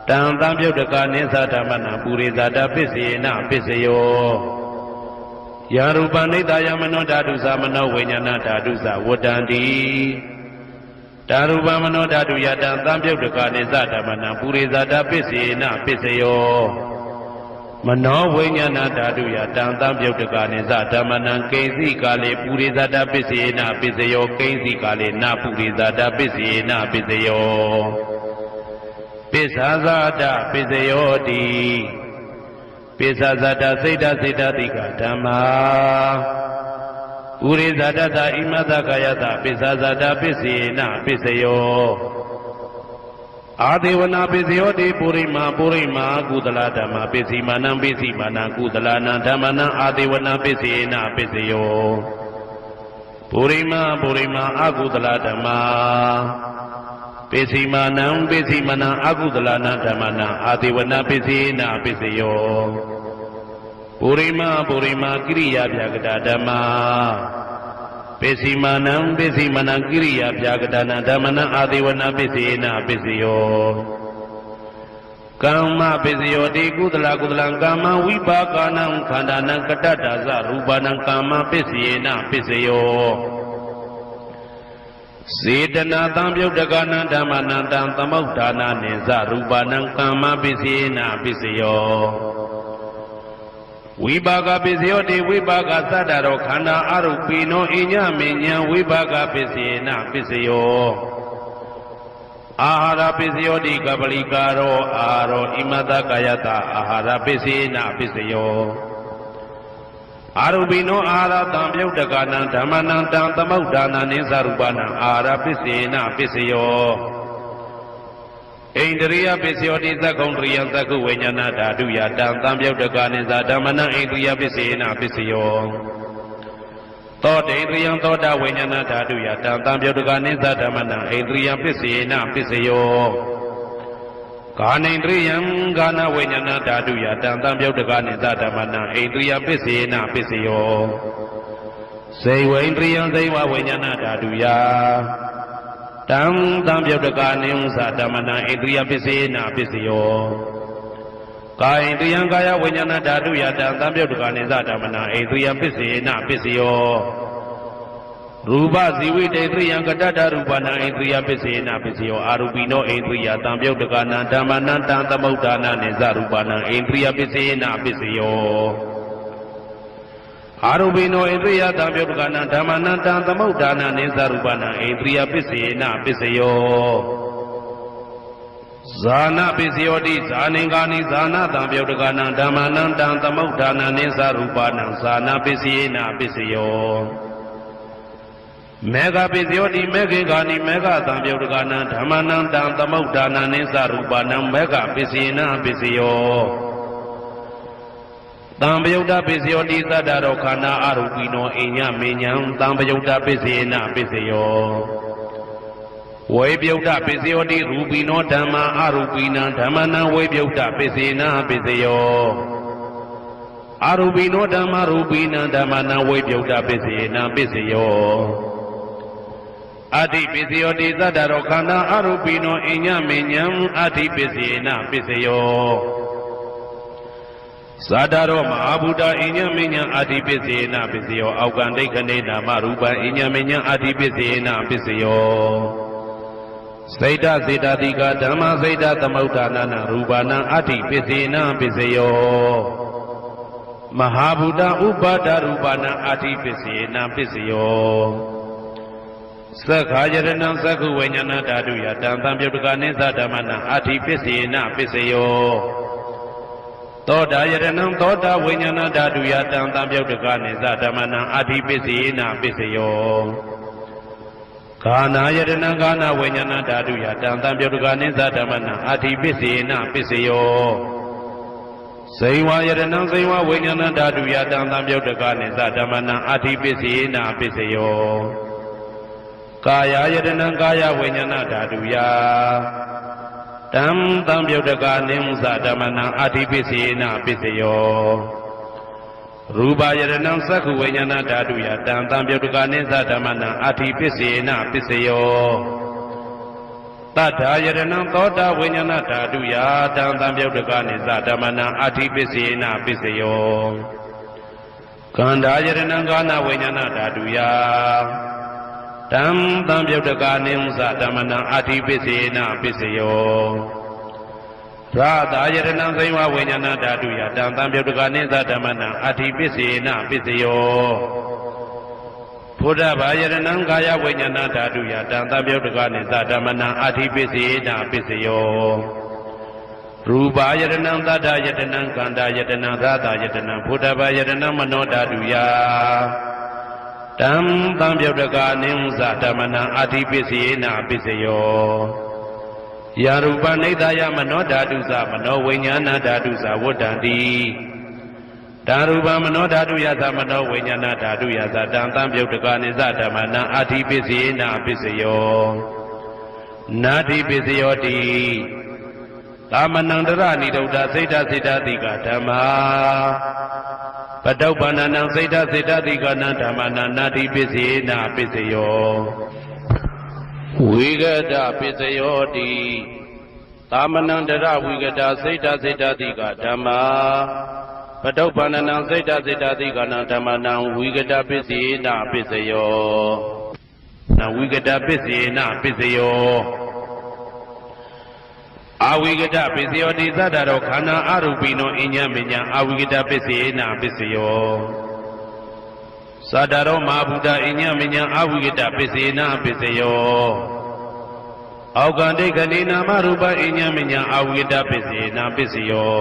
တံတံပြုတ်တကနိသဓမ္မနံပုရိသတာပစ္စေနပစ္စယောယာရူပနိတယမနောဓာတုသမနောဝိညာဏဓာတုသဝတ္တန္တိတာရူပမနောဓာတုယတံတံပြုတ်တကနိသဓမ္မနံပုရိသတာပစ္စေနပစ္စယောမနောဝိညာဏဓာတုယတံတံပြုတ်တကနိသဓမ္မနံကိဉ္စီကာလေပုရိသတာပစ္စေနပစ္စယောကိဉ္စီကာလေနပုရိသတာပစ္စေနပစ္စယောပစ္ဆာဇာတပစ္စယောတိပစ္ဆာဇာတစိတ်တစိတ်တတိကဓမ္မာဥရိဇာတသဣမသကာယသပစ္ဆာဇာတပစ္စေနပစ္စယောအာဒေဝနာပစ္စယောတိပုရိမာပုရိမာကုသလဓမ္မပစ္စည်းမာနံပစ္စည်းမာနံကုသလနာဓမ္မနံအာဒေဝနာပစ္စေနပစ္စယောပုရိမာပုရိမာအကုသလဓမ္မပစ္စည်းမာနံပစ္စည်းမာနံအကုသလနာဓမ္မနံအာဒေဝနာပစ္စေနပစ္စယောပုရိမာပုရိမာကိရိယာဗျာကတာဓမ္မာပိစီမာနံပိစီမနံကိရိယာဗျာကတာနံဓမ္မနံအာဒေဝနာပိစေနပိစယောကမ္မပိစယောတိကုသလကုသလံကာမဝိပါကာနံခန္ဓာနံကတ္တတာဇရူပနံကာမပိစေနပိစယောစေတနာတံပြုတ်တကနံဓမ္မနံတံသမုဋ္ဌာနာနိဇရူပနံကာမပိစေနပိစယောဝိပါကပစ္စယောတိဝိပါကသတ္တရောခန္ဓာအရုပိနောအညမေညံဝိပါကပစ္စေနပစ္စယောအာဟာရပစ္စယောတိကပလိကာရောအာရောဣမတကာယတအာဟာရပစ္စေနပစ္စယောအာရုပိနောအာဟာရတံပြုတ်တကနံဓမ္မနံတံသမုဋ္ဌာနာနိသရူပနံအာဟာရပစ္စေနပစ္စယောဣန္ဒရိယပစ္စယောတိသက္ကုံတရိယသက္ခုဝိညာဏဓာတုယတံတံပြုတ်တကနိသဓမ္မနံဣန္ဒရိယပစ္စေနပစ္စယောသောတေန္ဒရိယသောတာဝိညာဏဓာတုယတံတံပြုတ်တကနိသဓမ္မနံဣန္ဒရိယပစ္စေနပစ္စယောကာနိန္ဒရိယကာနဝိညာဏဓာတုယတံတံပြုတ်တကနိသဓမ္မနံဣန္ဒရိယပစ္စေနပစ္စယောစေဝိန္ဒရိယစေဝဝိညာဏဓာတုယတံတံပြုတ်တကနိသဓမ္မနံဣန္ဒရိယပစ္စေနပစ္စယော ကာယတယံကာယဝိညာဏဓာတုယတံသံပြုတ်တကနိသဓမ္မနာအိန္ဒိယပစ္စေနပစ္စယောရူပဇီဝိတေသယံကတ္တရူပနာအိန္ဒိယပစ္စေနပစ္စယောအာရူပိနောအိန္ဒိယသံပြုတ်တကနာဓမ္မနာတံသမုဋ္ဌာနာနိသရူပနာအိန္ဒိယပစ္စေနပစ္စယောအာရူပိနောအိန္ဒိယသံပြုတ်တကနာဓမ္မနာတံသမုဋ္ဌာနာနိသရူပနာအိန္ဒိယပစ္စေနပစ္စယောဇာနာပစ္စယောတိဇာနေကာနိဇာနာတံပြုတ်တကနာဓမ္မနာတံသမုဋ္ဌာနာနိသရူပနာဇာနာပစ္စယေနပစ္စယောမေဃပစ္စယောတိမေခေကာနိမေဃတံပြုတ်တကနာဓမ္မနာတံသမုဋ္ဌာနာနိသရူပနာမေဃပစ္စယေနပစ္စယောတံပယုတ်တပစ္စယောတိသတ္တရောခန္ဓာအရူပိနောအိညမေညံတံပယုတ်တပစ္စယေနပစ္စယောဝေပြုတ်တပစ္စယောတိရူပိနောဓမ္မာအရူပိနံဓမ္မနံဝေပြုတ်တပစ္စေနပစ္စယောအရူပိနောဓမ္မာရူပိနံဓမ္မနံဝေပြုတ်တပစ္စေနပစ္စယောအတ္တိပစ္စယောတိသတ္တရောခန္ဓာအရူပိနောအိညမေညံအတ္တိပစ္စေနပစ္စယောသတ္တရောမဟာဗုဒ္ဓအိညမေညံအတ္တိပစ္စေနပစ္စယောအောက်ကံဒိဋ္ဌိနာမရူပံအိညမေညံအတ္တိပစ္စေနပစ္စယောစိတ်တစေတတိကဓမ္မစိတ်တသမုဋ္ဌာနာရူပနာအတ္တိပစ္စေနပစ္စယောမဟာဗုဒ္ဓဥပါဒရူပနာအတ္တိပစ္စေနပစ္စယောသက္ခာယရဏံသက္ခုဝိညာဏဓာတုယတံသံပြုတ်တကနိသဓမ္မနာအတ္တိပစ္စေနပစ္စယောသောတာယရဏံသောတာဝိညာဏဓာတုယတံသံပြုတ်တကနိသဓမ္မနာအတ္တိပစ္စေနပစ္စယောကာနာယတနာကာနာဝိညာဏဓာတုယတံသံပြုတ်တကနိသဓမ္မနာအတ္တိပစ္စေနပစ္စယောဇိဝယတနာဇိဝဝိညာဏဓာတုယတံသံပြုတ်တကနိသဓမ္မနာအတ္တိပစ္စေနပစ္စယောကာယယတနာကာယဝိညာဏဓာတုယတံသံပြုတ်တကနိသဓမ္မနာအတ္တိပစ္စေနပစ္စယောရူပယရဏံသက္ခုဝိညာဏဓာတုယတံသံပြုတ်တကနိသဓမ္မနာအတ္တိပစ္စေနပစ္စယောတတ္ထာယရဏံသောတာဝိညာဏဓာတုယတံသံပြုတ်တကနိသဓမ္မနာအတ္တိပစ္စေနပစ္စယောကန္ဓာယရဏံကာနဝိညာဏဓာတုယတံသံပြုတ်တကနိသဓမ္မနာအတ္တိပစ္စေနပစ္စယောရာသာယရဏံဇိဝဝိညာဏဓာတုယတံသံပြုတ်တကနိသဓမ္မနာအတ္တိပစ္စေနပစ္စယောဘုဒ္ဓဘာယရဏံကာယဝိညာဏဓာတုယတံသံပြုတ်တကနိသဓမ္မနာအတ္တိပစ္စေနပစ္စယောရူပယရဏံသတ္တယတနံကန္တာယတနံရာသာယတနံဘုဒ္ဓဘာယရဏံမနောဓာတုယတံသံပြုတ်တကနိသဓမ္မနာအတ္တိပစ္စေနပစ္စယောယာရူပနိဒာယမနောဓာတုသမနောဝိညာဏဓာတုသဝတ္တံတိဓာရူပမနောဓာတုယသမနောဝိညာဏဓာတုယသတံသံပြုတ်တကနိသဓမ္မနာအတ္တိပစ္စေနပစ္စယောနာတိပစ္စယောတိသမနံတရဏိဒုဒ္ဒစိတ်တစိတ္တတိကဓမ္မာပတုပ္ပန္နံစိတ်တစိတ္တတိကနံဓမ္မနာနာတိပစ္စေနပစ္စယောဝိဂဒပစ္စယောတိသာမဏံတရဝိဂဒစိတ်တစိတ္တတိကဓမ္မာပတုပ္ပန္နံစိတ်တစိတ္တတိကနံဓမ္မနံဝိဂဒပစ္စေနပစ္စယောနဝိဂဒပစ္စေနပစ္စယောအဝိဂဒပစ္စယောတိသတ္တရောခန္ဓာအရူပိနောအညမညအဝိဂဒပစ္စေနပစ္စယောသတ္တရောမဟာဗုဒ္ဓအညမညအဝိကတပစ္စေနပစ္စယောအောက်ကံဒိဋ္ဌိနာမရူပအညမညအဝိကတပစ္စေနပစ္စယော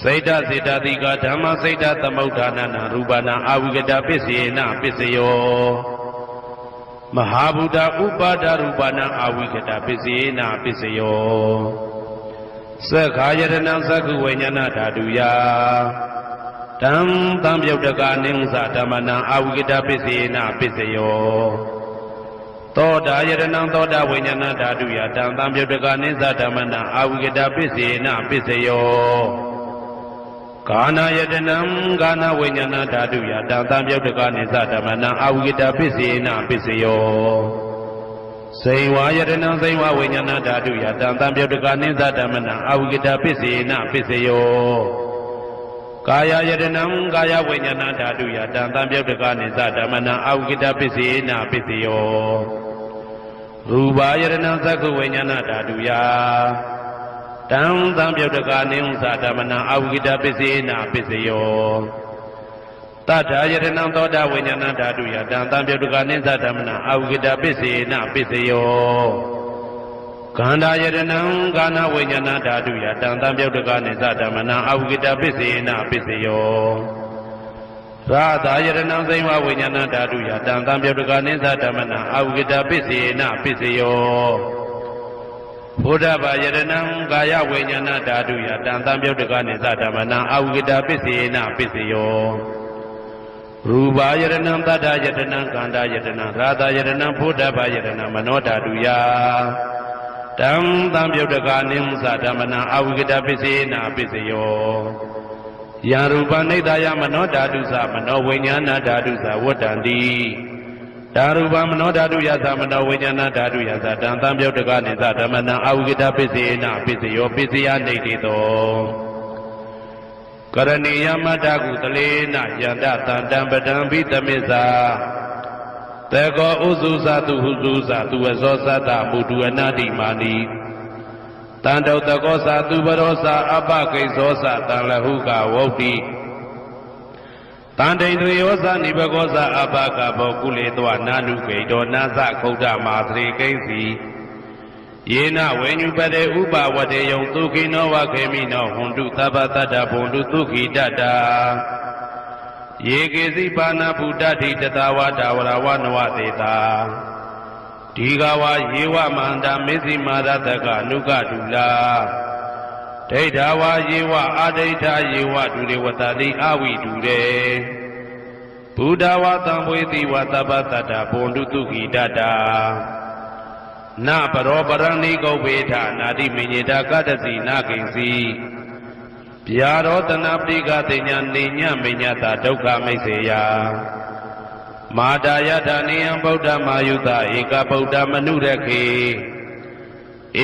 စိတ်တစေတတိကဓမ္မစိတ်တသမုဋ္ဌာနာရူပနာအဝိကတပစ္စေနပစ္စယောမဟာဗုဒ္ဓဥပါဒရူပနာအဝိကတပစ္စေနပစ္စယောသက္ခာယရဏံသက္ခုဝိညာဏဓာတုယတံသံပြုတ်တကနိသဓမ္မနာအဝိကတပစ္စေနပစ္စယောသောတာယရဏံသောတာဝိညာဏဓာတုယတံသံပြုတ်တကနိသဓမ္မနာအဝိကတပစ္စေနပစ္စယောကာနာယတနံကာနာဝိညာဏဓာတုယတံသံပြုတ်တကနိသဓမ္မနာအဝိကတပစ္စေနပစ္စယောဇ စိန်ဝါယတနံစိန်ဝဝိညာဏဓာတုယတံတံပြုတ်တကနိသဓမ္မနံအဝိကတပစ္စေနပစ္စယောကာယယတနံကာယဝိညာဏဓာတုယတံတံပြုတ်တကနိသဓမ္မနံအဝိကတပစ္စေနပစ္စယောရူပယတနံသက္ခဝိညာဏဓာတုယတံတံပြုတ်တကနိသဓမ္မနံအဝိကတပစ္စေနပစ္စယောတထာယတနံသောတာဝိညာဏဓာတုယတံတံပြုတ်တကနိသဓမ္မနံအဝိကတပစ္စေနပစ္စယောခန္ဓာယတနံကာဏဝိညာဏဓာတုယတံတံပြုတ်တကနိသဓမ္မနံအဝိကတပစ္စေနပစ္စယောရာသာယတနံသိဝဝိညာဏဓာတုယတံတံပြုတ်တကနိသဓမ္မနံအဝိကတပစ္စေနပစ္စယောဘုဒ္ဓဘာယတနံကာယဝိညာဏဓာတုယတံတံပြုတ်တကနိသဓမ္မနံအဝိကတပစ္စေနပစ္စယောရူပယတနံတတ္ထယတနံခန္ဓာယတနံရာသယတနံဘုဒ္ဓဘာယတနံမနောဓာတုယတံတံပြုတ်တကနိသဓမ္မနံအဝိကတပစ္စေနပစ္စယောယံရူပနိဒာယမနောဓာတုသမနောဝိညာဏဓာတုသဝတ္တန္တိဓာရူပမနောဓာတုယသမနောဝိညာဏဓာတုယသတံတံပြုတ်တကနိသဓမ္မနံအဝိကတပစ္စေနပစ္စယောပစ္စယနေတိတောကရဏီယမတ္တကုတလေနယန္တတံတံပဒံဘိတမစ္ဆာတေကောဥစုသတုဟုစုသသူဝဇောသတ္တမုတုအနာတိမာနိတံတောတကောသသူပရောသအပကိစ္စောသတံလဟုကဝုတ်တိတံဒိဋ္ဌိယောသနိဘဂောသအပကဘောကုလေတောနာနုဂိတောနာသခုဒ္ဓမာသရေကိဉ္စီယေနဝေညုပတေဥပဝတေယံသုခိနောဝခေမိနောဟွန်တုသဗ္ဗတတ္တဘုံတုသုခိတတ္တာယေကေစီပါဏဗုဒ္ဓတိတတဝါဒဝရဝနဝသေတာဒီဃဝါယေဝမန္တမေဇိမာရတကအနုကတုလာဒိဋ္ဌဝါယေဝအာဒိဋ္ဌယေဝဒုရေဝတတိအဝိတုရေဘုဒ္ဓဝါသံဝေတိဝသဗ္ဗတတ္တဘုံတုသုခိတတ္တာနပရောပရဏိကုဝေထနာတိမညေတာကတ္တစီနာကိဉ္စီဗျာရောတနာပိကတိညာနေညမညတာဒုက္ခမိတ်စေယမာတာယထာနိယံဗုဒ္ဓမာယုတဧကဗုဒ္ဓမနုရခေ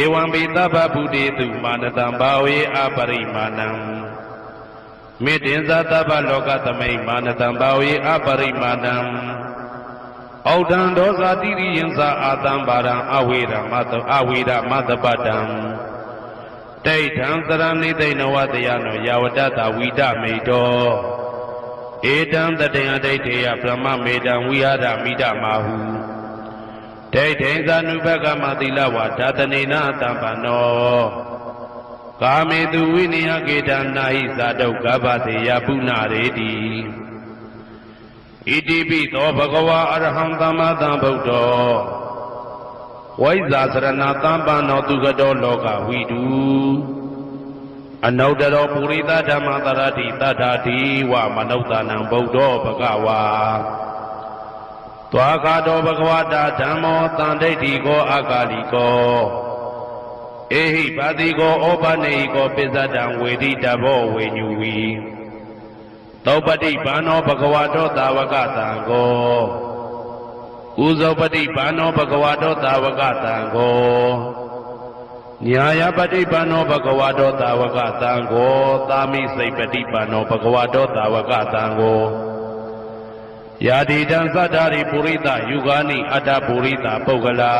ဧဝံပိသဗ္ဗဗုတေတုမာနတံဘာဝေအပရိမာဏံမေတ္တင်္ဇသဗ္ဗလောကသမိမာနတံဘာဝေအပရိမာဏံဩဒံဒောဇာတိရိယံသာအာတံပါရံအဝေရမတအဝေရမတပတံဒိဋ္ဌံသရဏိသိဏဝတယနောယဝတ္တဝိဒမေတောဧတံတတေယဒိဋ္ဌေယဗြဟ္မမေတံဝိဟာရမိဒမာဟုဒိဋ္ဌိသနုဘဂမသီလဝါဓာတနေနတံပနောကာမေတုဝိနိယကေတနာဟိဇာတုကဗ္ဗတေယပုဏ္ဏရေတိဣတိပိသောဘဂဝါအရဟံသမ္မာသမ္ဗုဒ္ဓောဝိဇ္ဇာစရဏသမ္ပန္နောသူကတောလောကဝိတုအနုတ္တရောပုရိသဓမ္မတရတိတထာတိဝမနုဿာနံဗုဒ္ဓောဘဂဝါသွားခါတော်ဘဂဝတာဓမ္မောတန်ဒိဋ္ဌိကောအကာလိကောဧဟိပါတိကောဩပနေဟိကောပိစ္ဆတံဝေတိတဘောဝေညူဝီသောပတိဘာနောဘဂဝတောသာဝကတံကောဥဇောပတိဘာနောဘဂဝတောသာဝကတံကောညာယပတိဘာနောဘဂဝတောသာဝကတံကောသာမိစိတ်ပတိဘာနောဘဂဝတောသာဝကတံကောယာတိတံသတ္တာရိပုရိသယုဂာနိအတ္တပုရိသပုဂ္ဂလာ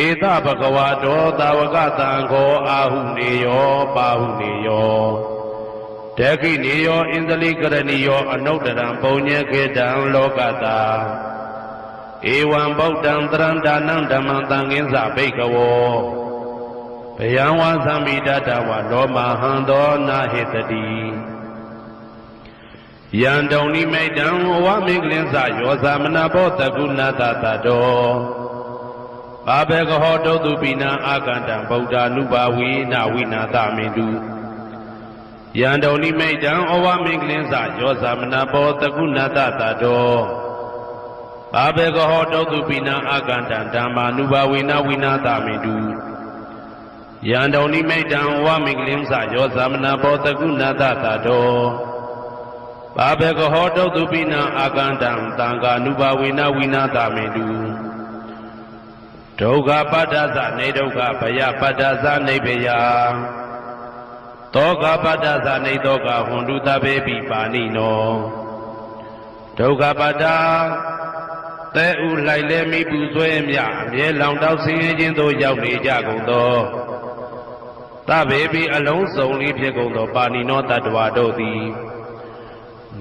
ဧသဘဂဝတောသာဝကတံကောအာဟုနေယောပါဟုနေယောဒခိနေယောဣန္ဒလိကရဏီယောအနုတ္တရံပုံညေခေတံလောကတာဧဝံဗုဒ္ဓံတရံဒါနံဓမ္မံသံဃိသဘိကဝောဘယံဝါသမိတတဝလောမဟံသောနာဟိတတိယံတုံနိမိတံဝမင်္ဂလင်းစယောသမနာဘောတကုဏတတတောဘာဘေကဟောတုတုပိနံအာကန္တံဗုဒ္ဓ ानु ဘာဝိနဝိနာသမင်တုယံတုံနိမိတံဩဝမင်္ဂလင်းစယောသမနာဘောတကုဏတတတောဘာဘေကဟောတုတုပိနံအာကန္တံဓမ္မာနုဘာဝိနဝိနာသမင်တုယံတုံနိမိတံဩဝမင်္ဂလင်းစယောသမနာဘောတကုဏတတတောဘာဘေကဟောတုတုပိနံအာကန္တံသံဃာနုဘာဝိနဝိနာသမင်တု ဒုက္ခပတ္တသနေဒုက္ခဘယပတ္တသနေဘယသောကပတ္တသနေသောကဟွန်တုသဗ္ဗေပိပါဏိနောဒုက္ခပတ္တသဲဥလိုက်လဲမိပူဆွဲမြအမြဲလောင်တောက်ဆင်းရဲခြင်းသို့ရောက်နေကြကုန်သောသဗ္ဗေပိအလုံးစုံလေးဖြစ်ကုန်သောပါဏိနောတတ္တဝါတို့သည်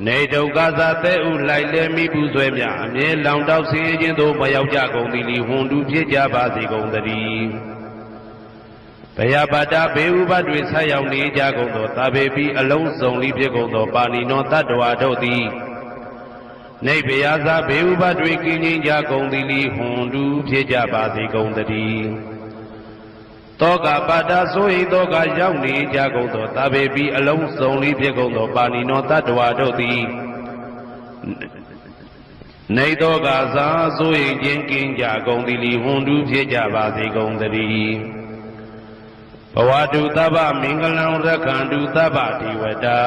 နေဒုက္ခသသဲဥလိုက်လဲမိပူဆွဲမြအမြဲလောင်တောက်ဆင်းရဲခြင်းသို့မရောက်ကြကုန်သည်လီဟွန်တုဖြစ်ကြပါစေကုန်သတည်းဘယပတ္တဘေဥပတွေဆက်ရောက်နေကြကုန်သောသဗ္ဗေပိအလုံးစုံလေးဖြစ်ကုန်သောပါဏိနောတတ္တဝါတို့သည်နေဗယသဘေဥပတွေကင်းခြင်းကြကုန်သည်လီဟွန်တုဖြစ်ကြပါစေကုန်သတည်းသောကပတ္တဆိုဟိသောကရောက်နေကြကုန်သောသဗ္ဗေပိအလုံးစုံလေးဖြစ်ကုန်သောပါဏိနောတတ္တဝါတို့သည်နေသောကသာဆိုဟိခြင်းကင်းကြကုန်သည်လီဟွန်တုဖြစ်ကြပါစေကုန်သတည်းဘဝတုသဗ္ဗမင်္ဂလံရက္ခန္တုသဗ္ဗဒေဝတာ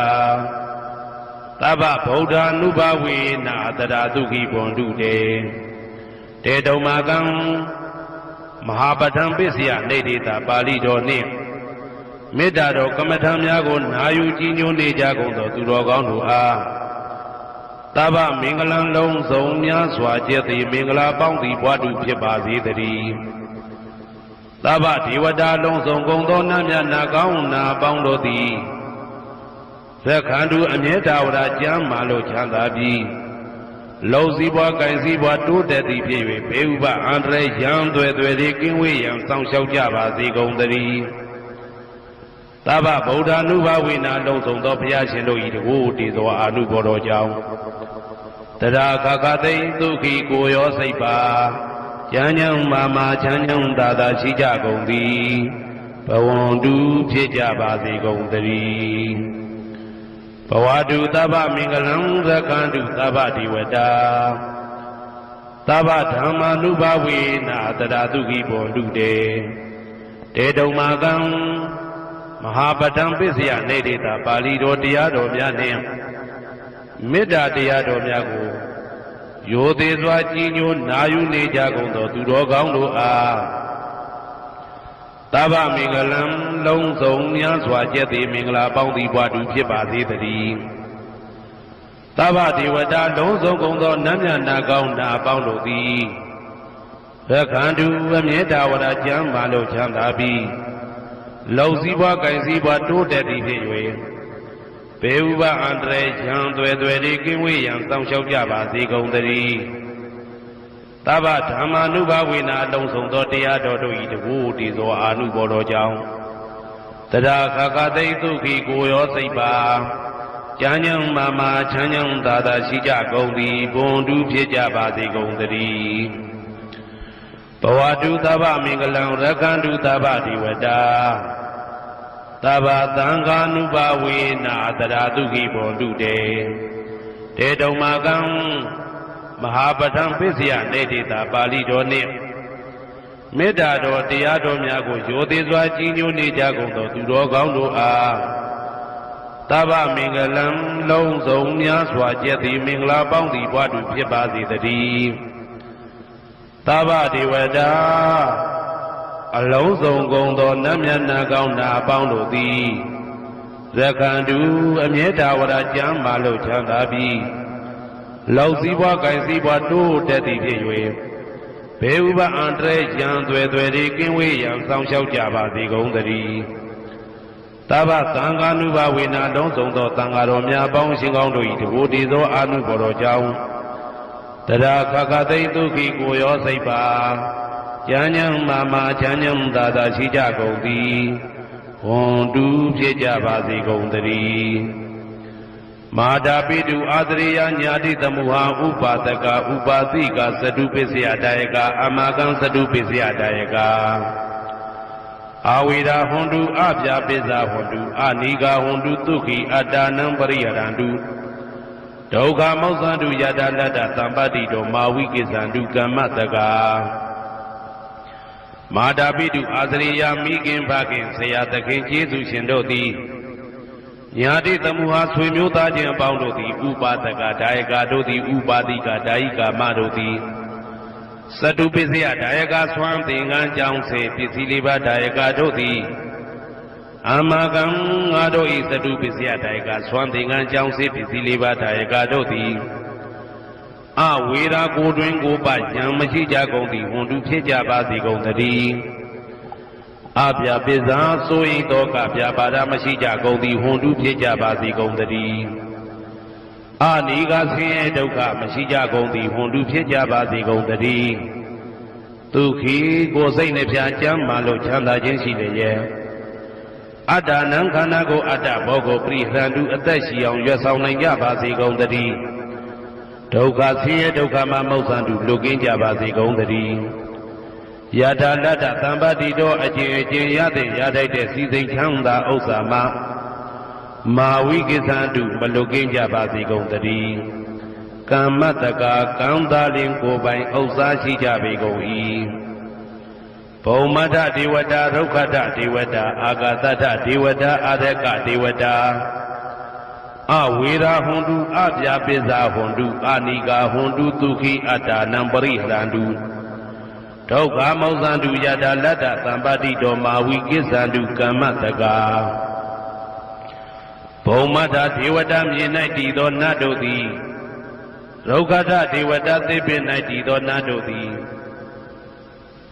သဗ္ဗဗုဒ္ဓ ानु ဘဝေနာတရာဒုက္ခိဘွန်တုတေတုံမာကံမဟာပဋ္ဌံပစ္စယနေတိတာပါဠိတော်နှင့်မေတ္တာတော်ကမ္မထံများကိုနာယူကြည်ညိုနေကြကုန်သောသူတော်ကောင်းတို့အားသဗ္ဗမင်္ဂလံလုံးစုံများစွာကျက်သည်မင်္ဂလာပေါင်းသည်ဘွားတုဖြစ်ပါစေတည်းသဗ္ဗဒေဝတာလုံးစုံကုန်သောနတ်မြတ်နာကောင်းနာပေါင်းတို့သည်သက္ခန္တုအမြဲတာဝရကျမ်းမာလို့ချမ်းသာပြီးလုံစည်းပွားကင်စည်းပွားတိုးတက်သည်ဖြစ်၍ဘေဥပအန္တရာယ်ရန်သွဲသွဲသည်ကင်းဝေးရန်စောင့်ရှောက်ကြပါစေကုန်သတည်းသဗ္ဗဗုဒ္ဓ ानु ဘဝေနာလုံးစုံသောဘုရားရှင်တို့၏တကူတည်သောအာနုဘောတော်ကြောင့်တရာခခသိဒုက္ခိကိုရောစိတ်ပါဉာဏ်ဉာဏ်မာမာချမ်းချမ်းသာသာရှိကြကုန်သည်ဘဝန္တုဖြစ်ကြပါစေကုန်သတည်းဘဝတုသဗ္ဗမင်္ဂလံရက္ခန္တုသဗ္ဗဒေဝတာသဗ္ဗဓမ္မာနုဘဝေနာတရာဒုက္ခိဘွန်တုတေတုံမာကံမဟာပဋ္ဌံပစ္စယနေတိတာပါဠိတော်တရားတော်များနှင့်မေတ္တာတရားတော်များကိုရိုသေစွာကြည်ညိုနာယူနေကြကုန်သောသူတော်ကောင်းတို့အားသဗ္ဗမင်္ဂလံလုံးစုံများစွာကျက်သည်မင်္ဂလာပေါင်းသည်ဘွားတူဖြစ်ပါစေတည်းသဗ္ဗဒေဝတာလုံးစုံကုန်သောနတ်မြတ်နာကောင်းနာပေါင်းတို့သည်ရက္ခန္တုအမြဲတာဝရကျမ်းမာလို့ချမ်းသာပြီးလုံစည်းပွားကင်စည်းပွားတိုးတက်သည်ဖြစ်၍ဘေဥပအန္တရာယ်ရန်သွဲသွဲသည်ကင်းဝေးရန်စောင့်ရှောက်ကြပါစေကုန်သတည်းသဗ္ဗဓမ္မာနုဘဝေနာလုံးစုံသောတရားတော်တို့၏တကူတည်သောအာနုဘောတော်ကြောင့်တရာခခသိဒုက္ခိကိုရောစိတ်ပါဉာဏ်ဉာဏ်မာမာချမ်းချမ်းသာသာရှိကြကုန်သည်ဘွန်တုဖြစ်ကြပါစေကုန်သတည်းဘဝတုသဗ္ဗမင်္ဂလံရက္ခန္တုသဗ္ဗဒေဝတာသဗ္ဗသံဃာနုဘဝေနာတရာဒုက္ခိဘွန်တုတေတုံမာကံမဟာပဋ္ဌံပစ္စယနေတိတာပါဠိတော်နှင့်မေတ္တာတော်တရားတော်များကိုရိုသေစွာကြည်ညိုနေကြကုန်သောသူတော်ကောင်းတို့အားသဗ္ဗမင်္ဂလံလုံးစုံများစွာကျက်သည်မင်္ဂလာပေါင်းသည်ဘွားတူဖြစ်ပါစေတည်းသဗ္ဗဒေဝတာအလုံးစုံကုန်သောနတ်မြတ်နာကောင်းနာပေါင်းတို့သည်ရက္ခန္တုအမြဲတာဝရကျမ်းမာလို့ချမ်းသာပြီးလောက်စည်းပွားကင်စည်းပွားတိုးတက်သည်ဖြစ်၍ဘေဥပအန္တရာယ်ရန်သွဲသွဲသည်ကင်းဝေးရန်စောင့်ရှောက်ကြပါစေကုန်သတည်းသဗ္ဗသံဃာနုဘဝေနာလုံးစုံသောသံဃာတော်များပေါင်းရှင်ကောင်းတို့၏တကူတည်သောအာနုဘော်တော်ကြောင့်တရာခခသိဒုက္ခိကိုရောစိတ်ပါဉာဏ်ဉာဏ်မာမာချမ်းချမ်းသာသာရှိကြကုန်သည်ဘွန်တုဖြစ်ကြပါစေကုန်သတည်းမာတာပိတုအာသရိယညာတိသမုဟာဥပါဒကဥပါသိကသတုပစ္စယတာယကအမကံသတုပစ္စယတာယကအာဝိရာဟွန်တုအပြာပိစ္ဆာဟွန်တုအနိဂါဟွန်တုဒုက္ခိအတ္တနံပရိယရန္တုဒုက္ခမောက္ခန္တုယတလတ္တသံပတ္တိတောမာဝိကိစ္ဆန္တုကမ္မတကမာတာပိတုအာသရိယမိခင်ဖခင်ဆရာသခင်ကျေးဇူးရှင်တို့သည်ညာတိသမုဟာဆွေမျိုးသားချင်းအပေါင်းတို့သည်ဥပါဒကဒါယကတို့သည်ဥပါတိကဒါယိကာမတို့သည် စတုပစ္စယဒါယကဆွမ်းသင်္ကန်းကြောင့်စေပစ္စည်းလေးပါးဒါယကတို့သည်အာမကံငါတို့ဤစတုပစ္စယဒါယကဆွမ်းသင်္ကန်းကြောင့်စေပစ္စည်းလေးပါးဒါယကတို့သည်အဝေရာကိုတွင်ကိုပဉာဏ်မရှိကြကုန်သည်ဝန်တုဖြစ်ကြပါစေကုန်သတည်းအပြာပိဇာဆိုရင်တော့ကပြာပါဒမရှိကြကုန်သည်ဝန်တုဖြစ်ကြပါစေကုန်သတည်းအာနိကဆင်းရဲဒုက္ခမရှိကြကုန်သည်ဝန်တုဖြစ်ကြပါစေကုန်သတည်းဒုက္ခိကိုယ်စိတ်နှပြကျမ်းမာလို့ချမ်းသာခြင်းရှိလေရဲ့အတ္တနံခန္ဓာကိုအတ္တဘောကိုပရိဟရန္တုအသက်ရှိအောင်ရွတ်ဆောင်နိုင်ကြပါစေကုန်သတည်းဒုက္ခဆင်းရဲဒုက္ခမှာမௌသံတုလွတ်ကင်းကြပါစေကုန်သတည်းယထာလတ္တသံပတိတော်အကျင့်အကျင့်ရတဲ့ရထိုက်တဲ့စီစိန်ချမ်းသာဥစ္စာမှာမာဝိကိသံတုမလွတ်ကင်းကြပါစေကုန်သတည်းကမ္မတကာကံသာလင်ကိုယ်ပိုင်ဥစ္စာရှိကြပေကုန်၏ဘုံမထဒေဝတာဒုက္ခတဒေဝတာအာဂတတဒေဝတာအာရကဒေဝတာအဝေရာဟွန်တုအပြာပိဇာဟွန်တုအာနိကာဟွန်တုဒုက္ခိအတ္တနံပရိဟရန္တုဒုက္ခမောဇန္တုယတာလတ္တသံပတိတော်မာဝိကိသံတုကမ္မတကာဘုံမထဒေဝတာမြေ၌တည်သောနတ်တို့သည်ဒုက္ခတဒေဝတာသိပ္ပင်၌တည်သောနတ်တို့သည်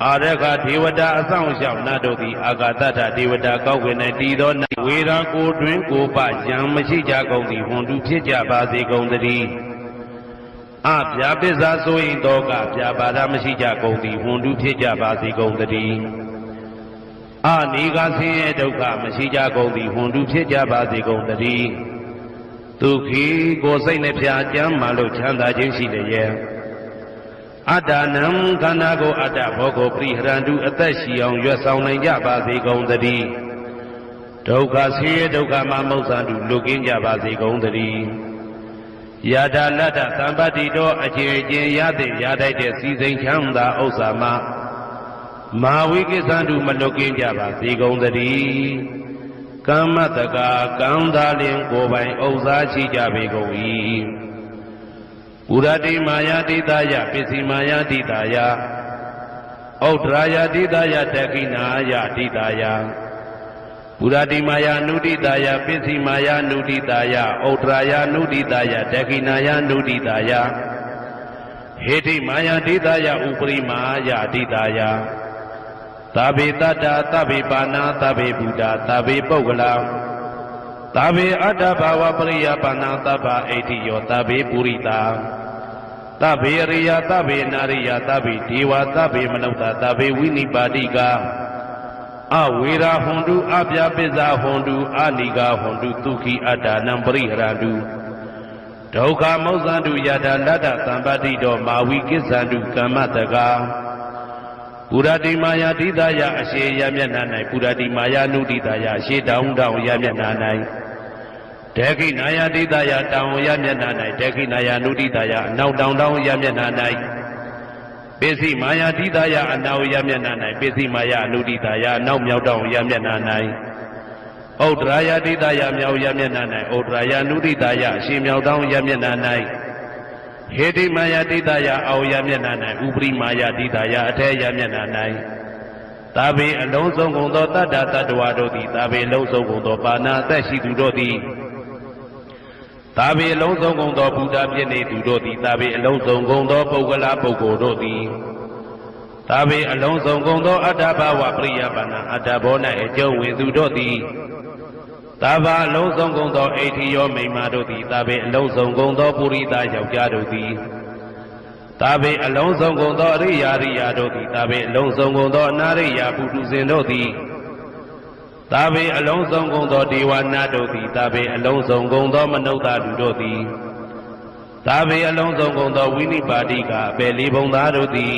အာရကဒေဝတာအဆောင်ရှောက်နတ်တို့သည်အာဂတတဒေဝတာကောက်ွယ်၌တည်သောနတ်ဝေရာကိုတွင်ကိုပယံမရှိကြကုန်သည်ဝန်တုဖြစ်ကြပါစေကုန်သတည်းအပြာပိဇာဆိုရင်တော့ကပြာပါဒမရှိကြကုန်သည်ဝန်တုဖြစ်ကြပါစေကုန်သတည်းအနိကဆင်းရဲဒုက္ခမရှိကြကုန်သည်ဝန်တုဖြစ်ကြပါစေကုန်သတည်းဒုက္ခိကိုယ်စိတ်နှပြကျမ်းမာလို့ချမ်းသာခြင်းရှိလျက်အတ္တနံခန္ဓာကိုအတ္တဘောကိုပရိဟရန္တုအသက်ရှိအောင်ရွတ်ဆောင်နိုင်ကြပါစေကုန်သတည်းဒုက္ခဆင်းရဲဒုက္ခမှာမௌသံတုလွတ်ကင်းကြပါစေကုန်သတည်းယထာလတ္တသံပတ္တိတော်အကျင့်အကျင့်ရတဲ့ရထိုက်တဲ့စီစိန်ချမ်းသာဥစ္စာမှာမာဝိကိသံတုမလွတ်ကင်းကြပါစေကုန်သတည်းကမ္မတကာကံသာလင်ကိုယ်ပိုင်ဥစ္စာရှိကြပေကုန်၏ပုရတိမာယာတိတယပစ္စည်းမာယာတိတယဩဒရာယတိတယတခိနာယတိတယပုရတိမာယာနုတိတယပစ္စည်းမာယာနုတိတယဩဒရာယနုတိတယတခိနာယနုတိတယဟေတိမာယာတိတယဥပရိမာယတိတယသဗ္ဗေတတ္တာသဗ္ဗေပါဏာသဗ္ဗေဘုဒ္ဓသဗ္ဗေပုဂ္ဂလာသဗ္ဗေအတ္တဘာဝပရိယပါဏာသဗ္ဗဣတိယောသဗ္ဗေပုရိတာသဗ္ဗေရိယသဗ္ဗေနာရိယသဗ္ဗေဒေဝသဗ္ဗေမနုဿသဗ္ဗေဝိနိပါတိကအဝေရာဟွန်တုအပြာပိဇာဟွန်တုအာနိကာဟွန်တုဒုက္ခိအတ္တနံပရိဟရန္တုဒုက္ခမောဇန္တုယထာလတ္တသံပတ္တိတော်မာဝိကိသံတုကမ္မတကာပုရတိမာယာတိတယအရှိယမျက်နှာ၌ပုရတိမာယာနုတိတယအရှိတောင်းတောင်းယမျက်နှာ၌ဒေခိနာယတိတယတောင်းယမျက်နှာ၌ဒေခိနာယနုတိတယအနောက်တောင်းတောင်းယမျက်နှာ၌ပိစိမာယာတိတယအနောက်ယမျက်နှာ၌ပိစိမာယာနုတိတယအနောက်မြောက်တောင်းယမျက်နှာ၌ဩဒရာယတိတယမြောက်ယမျက်နှာ၌ဩဒရာယနုတိတယအရှိမြောက်တောင်းယမျက်နှာ၌ဟေတိမာယာတိတယအောယမျက်နှာ၌ဥပရိမာယာတိတယအထေယမျက်နှာ၌သာဘေအလုံးစုံကုန်သောတတ္တတတ္တဝါတို့သည်သာဘေအလုံးစုံကုန်သောပါဏာအသက်ရှိသူတို့သည်သာဘေအလုံးစုံကုန်သောဘုရားဖြစ်နေသူတို့သည်သာဘေအလုံးစုံကုန်သောပုဂ္ဂလပုဂ္ဂိုလ်တို့သည်သာဘေအလုံးစုံကုန်သောအတ္တဘာဝပရိယပါဏာအတ္တဘော၌အကျုံးဝင်သူတို့သည်သာဘာအလုံးစုံကုန်သောအိဋ္ဌိယောမိမ္မာတို့သည်သာဘေအလုံးစုံကုန်သောပုရိသယောက်ျားတို့သည်သာဘေအလုံးစုံကုန်သောအရိယာရိယာတို့သည်သာဘေအလုံးစုံကုန်သောအနာရိယာပုထုဇဉ်တို့သည်သာဘေအလုံးစုံကုန်သောဒေဝနာတို့သည်သာဘေအလုံးစုံကုန်သောမနုဿလူတို့သည်သာဘေအလုံးစုံကုန်သောဝိနိပါတိကအပေလေးဘုံသားတို့သည်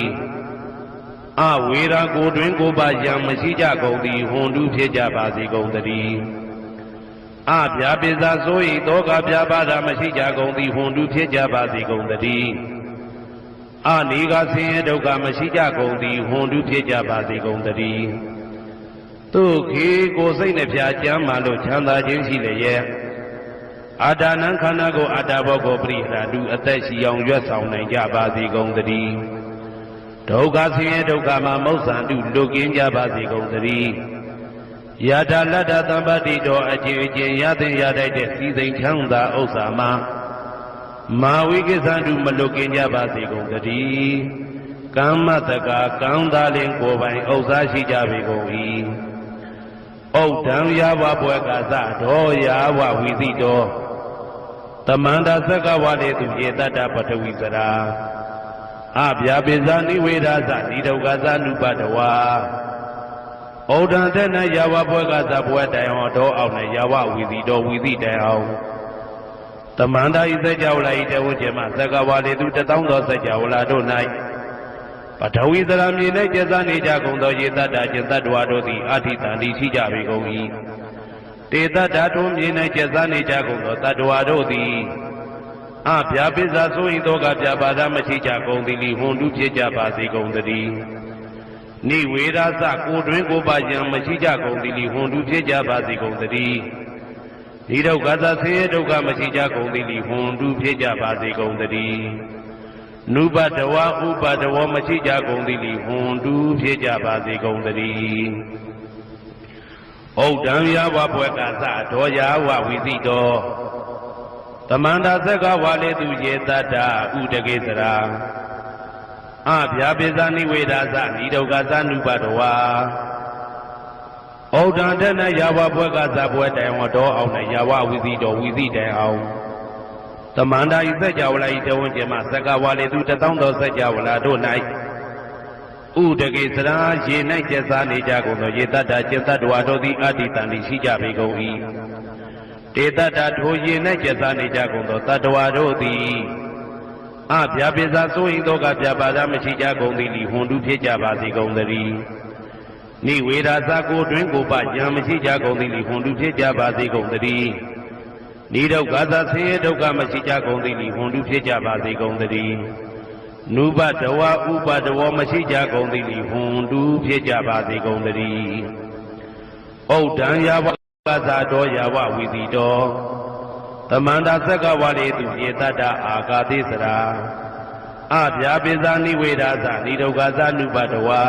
အဝေရာကိုတွင်ကိုပါယံမရှိကြကုန်သည်ဟွန်တုဖြစ်ကြပါစေကုန်သတည်းအပြာပိဇာဆို၏တောကပြာပါဒမရှိကြကုန်သည်ဟွန်တုဖြစ်ကြပါစေကုန်သတည်းအနိကဆင်းရဲဒုက္ခမရှိကြကုန်သည်ဟွန်တုဖြစ်ကြပါစေကုန်သတည်းဒုက္ခိကိုယ်စိတ်နှပြကျမ်းမာလို့ချမ်းသာခြင်းရှိလျက်အာတာနံခန္ဓာကိုအတ္တဘောကိုပရိဟရတုအသက်ရှိအောင်ရွတ်ဆောင်နိုင်ကြပါစေကုန်သတည်းဒ ဒုက္ခဆင်းရဲဒုက္ခမှာမောက္ဆန္တုလွတ်ကင်းကြပါစေကုန်သတည်းယထာလတ္တသမ္ပတိတော်အချင်းအချင်းရသင်ရတတ်တဲ့စည်းစိမ်ချမ်းသာဥစ္စာမှာမာဝိကိသန္တုမလွတ်ကင်းကြပါစေကုန်သတည်းကမ္မတကာကံသာလင်ကိုယ်ပိုင်ဥစ္စာရှိကြပေကုန်၏ဩဒံယာဝဘွယ်ကသတော်ယာဝဝီသိတော်တမန္တသက္ကဝလေသူယေတတ္တပထဝီစရာအဗျာပိဇာနိဝေဒသနိဒုက္ခသနုပတဝါဩဒံတဲ့၌ယာဝဘွယ်ကသဘွယ်တိုင်အောင်တော်အောင်နဲ့ယာဝဝီသိတော်ဝီသိတိုင်အောင်တမန္တဤစัจ java လာဤတဝုကျေမသက္ကဝလေသူတသောသောစัจ java လာတို့၌ပထဝီသရမြေ၌ကျက်စားနေကြကုန်သောယေတ္တကျင်တ္တဝါတို့သည်အာထိတန်တိရှိကြပေကုန်၏တေတ္တထုံးမြေ၌ကျက်စားနေကြကုန်သောတတ္တဝါတို့သည်အဗျာပိဇာဆို၏သောကဗျာပါဒမရှိကြကုန်သည်လိဟွန်တုဖြစ်ကြပါစေကုန်သတည်းနိဝေရသကိုတွင်ကိုပါယံမရှိကြကုန်သည်လိဟွန်တုဖြစ်ကြပါစေကုန်သတည်းဒီဒုက္ခသဆင်းရဲဒုက္ခမရှိကြကုန်သည်လိဟွန်တုဖြစ်ကြပါစေကုန်သတည်းနုပတဝဥပတဝမရှိကြကုန်သည်လိဟွန်တုဖြစ်ကြပါစေကုန်သတည်းဩဒံယာဝဘွယ်ကသဒောယာဝဝိသိတောတမန္တသက္ကဝါလေသူယေတတ္တဥဒကေစရာအဗျာပိဇာနိဝေဒသနိဒုက္ခသနုပတဝါဩဒံတဲ့၌ယာဝဘွယ်ကသဘွယ်တိုင်ဝတော်အောင်နဲ့ယာဝဝိသိတော်ဝိသိတိုင်အောင်တမန္တဤစัจ java လာဤတဝန်းကျမသက္ကဝါလေသူတသောသောစัจ java လာတို့၌ဥဒကေစရာရေ၌ကျက်စားနေကြကုန်သောယေတတ္တကျင်တ္တဝါတို့သည်အတ္တိတန်တိရှိကြပေကုန်၏တေတ္တထိုရေ၌ကျက်စားနေကြကုန်သောတတ္တဝါတို့သည်အဗျာပိဇာဆို၏သောကဗျာပါဒမရှိကြကုန်သည်လိဟွန်တုဖြစ်ကြပါစေကုန်သတည်းနိဝေဒသကိုတွင်ကိုပယံမရှိကြကုန်သည်လိဟွန်တုဖြစ်ကြပါစေကုန်သတည်းနိဒုက္ခသဆင်းရဲဒုက္ခမရှိကြကုန်သည်လိဟွန်တုဖြစ်ကြပါစေကုန်သတည်းနုပတဝဥပတဝမရှိကြကုန်သည်လိဟွန်တုဖြစ်ကြပါစေကုန်သတည်းဩဒံယာဝကသတော်ယာဝဝီသိတော်တမန္တသက္ကဝါလေသူယေတတ္တအာဂါတိစရာအဗျာပိဇာနိဝေဒသနိဒုက္ခသနုပတဝါ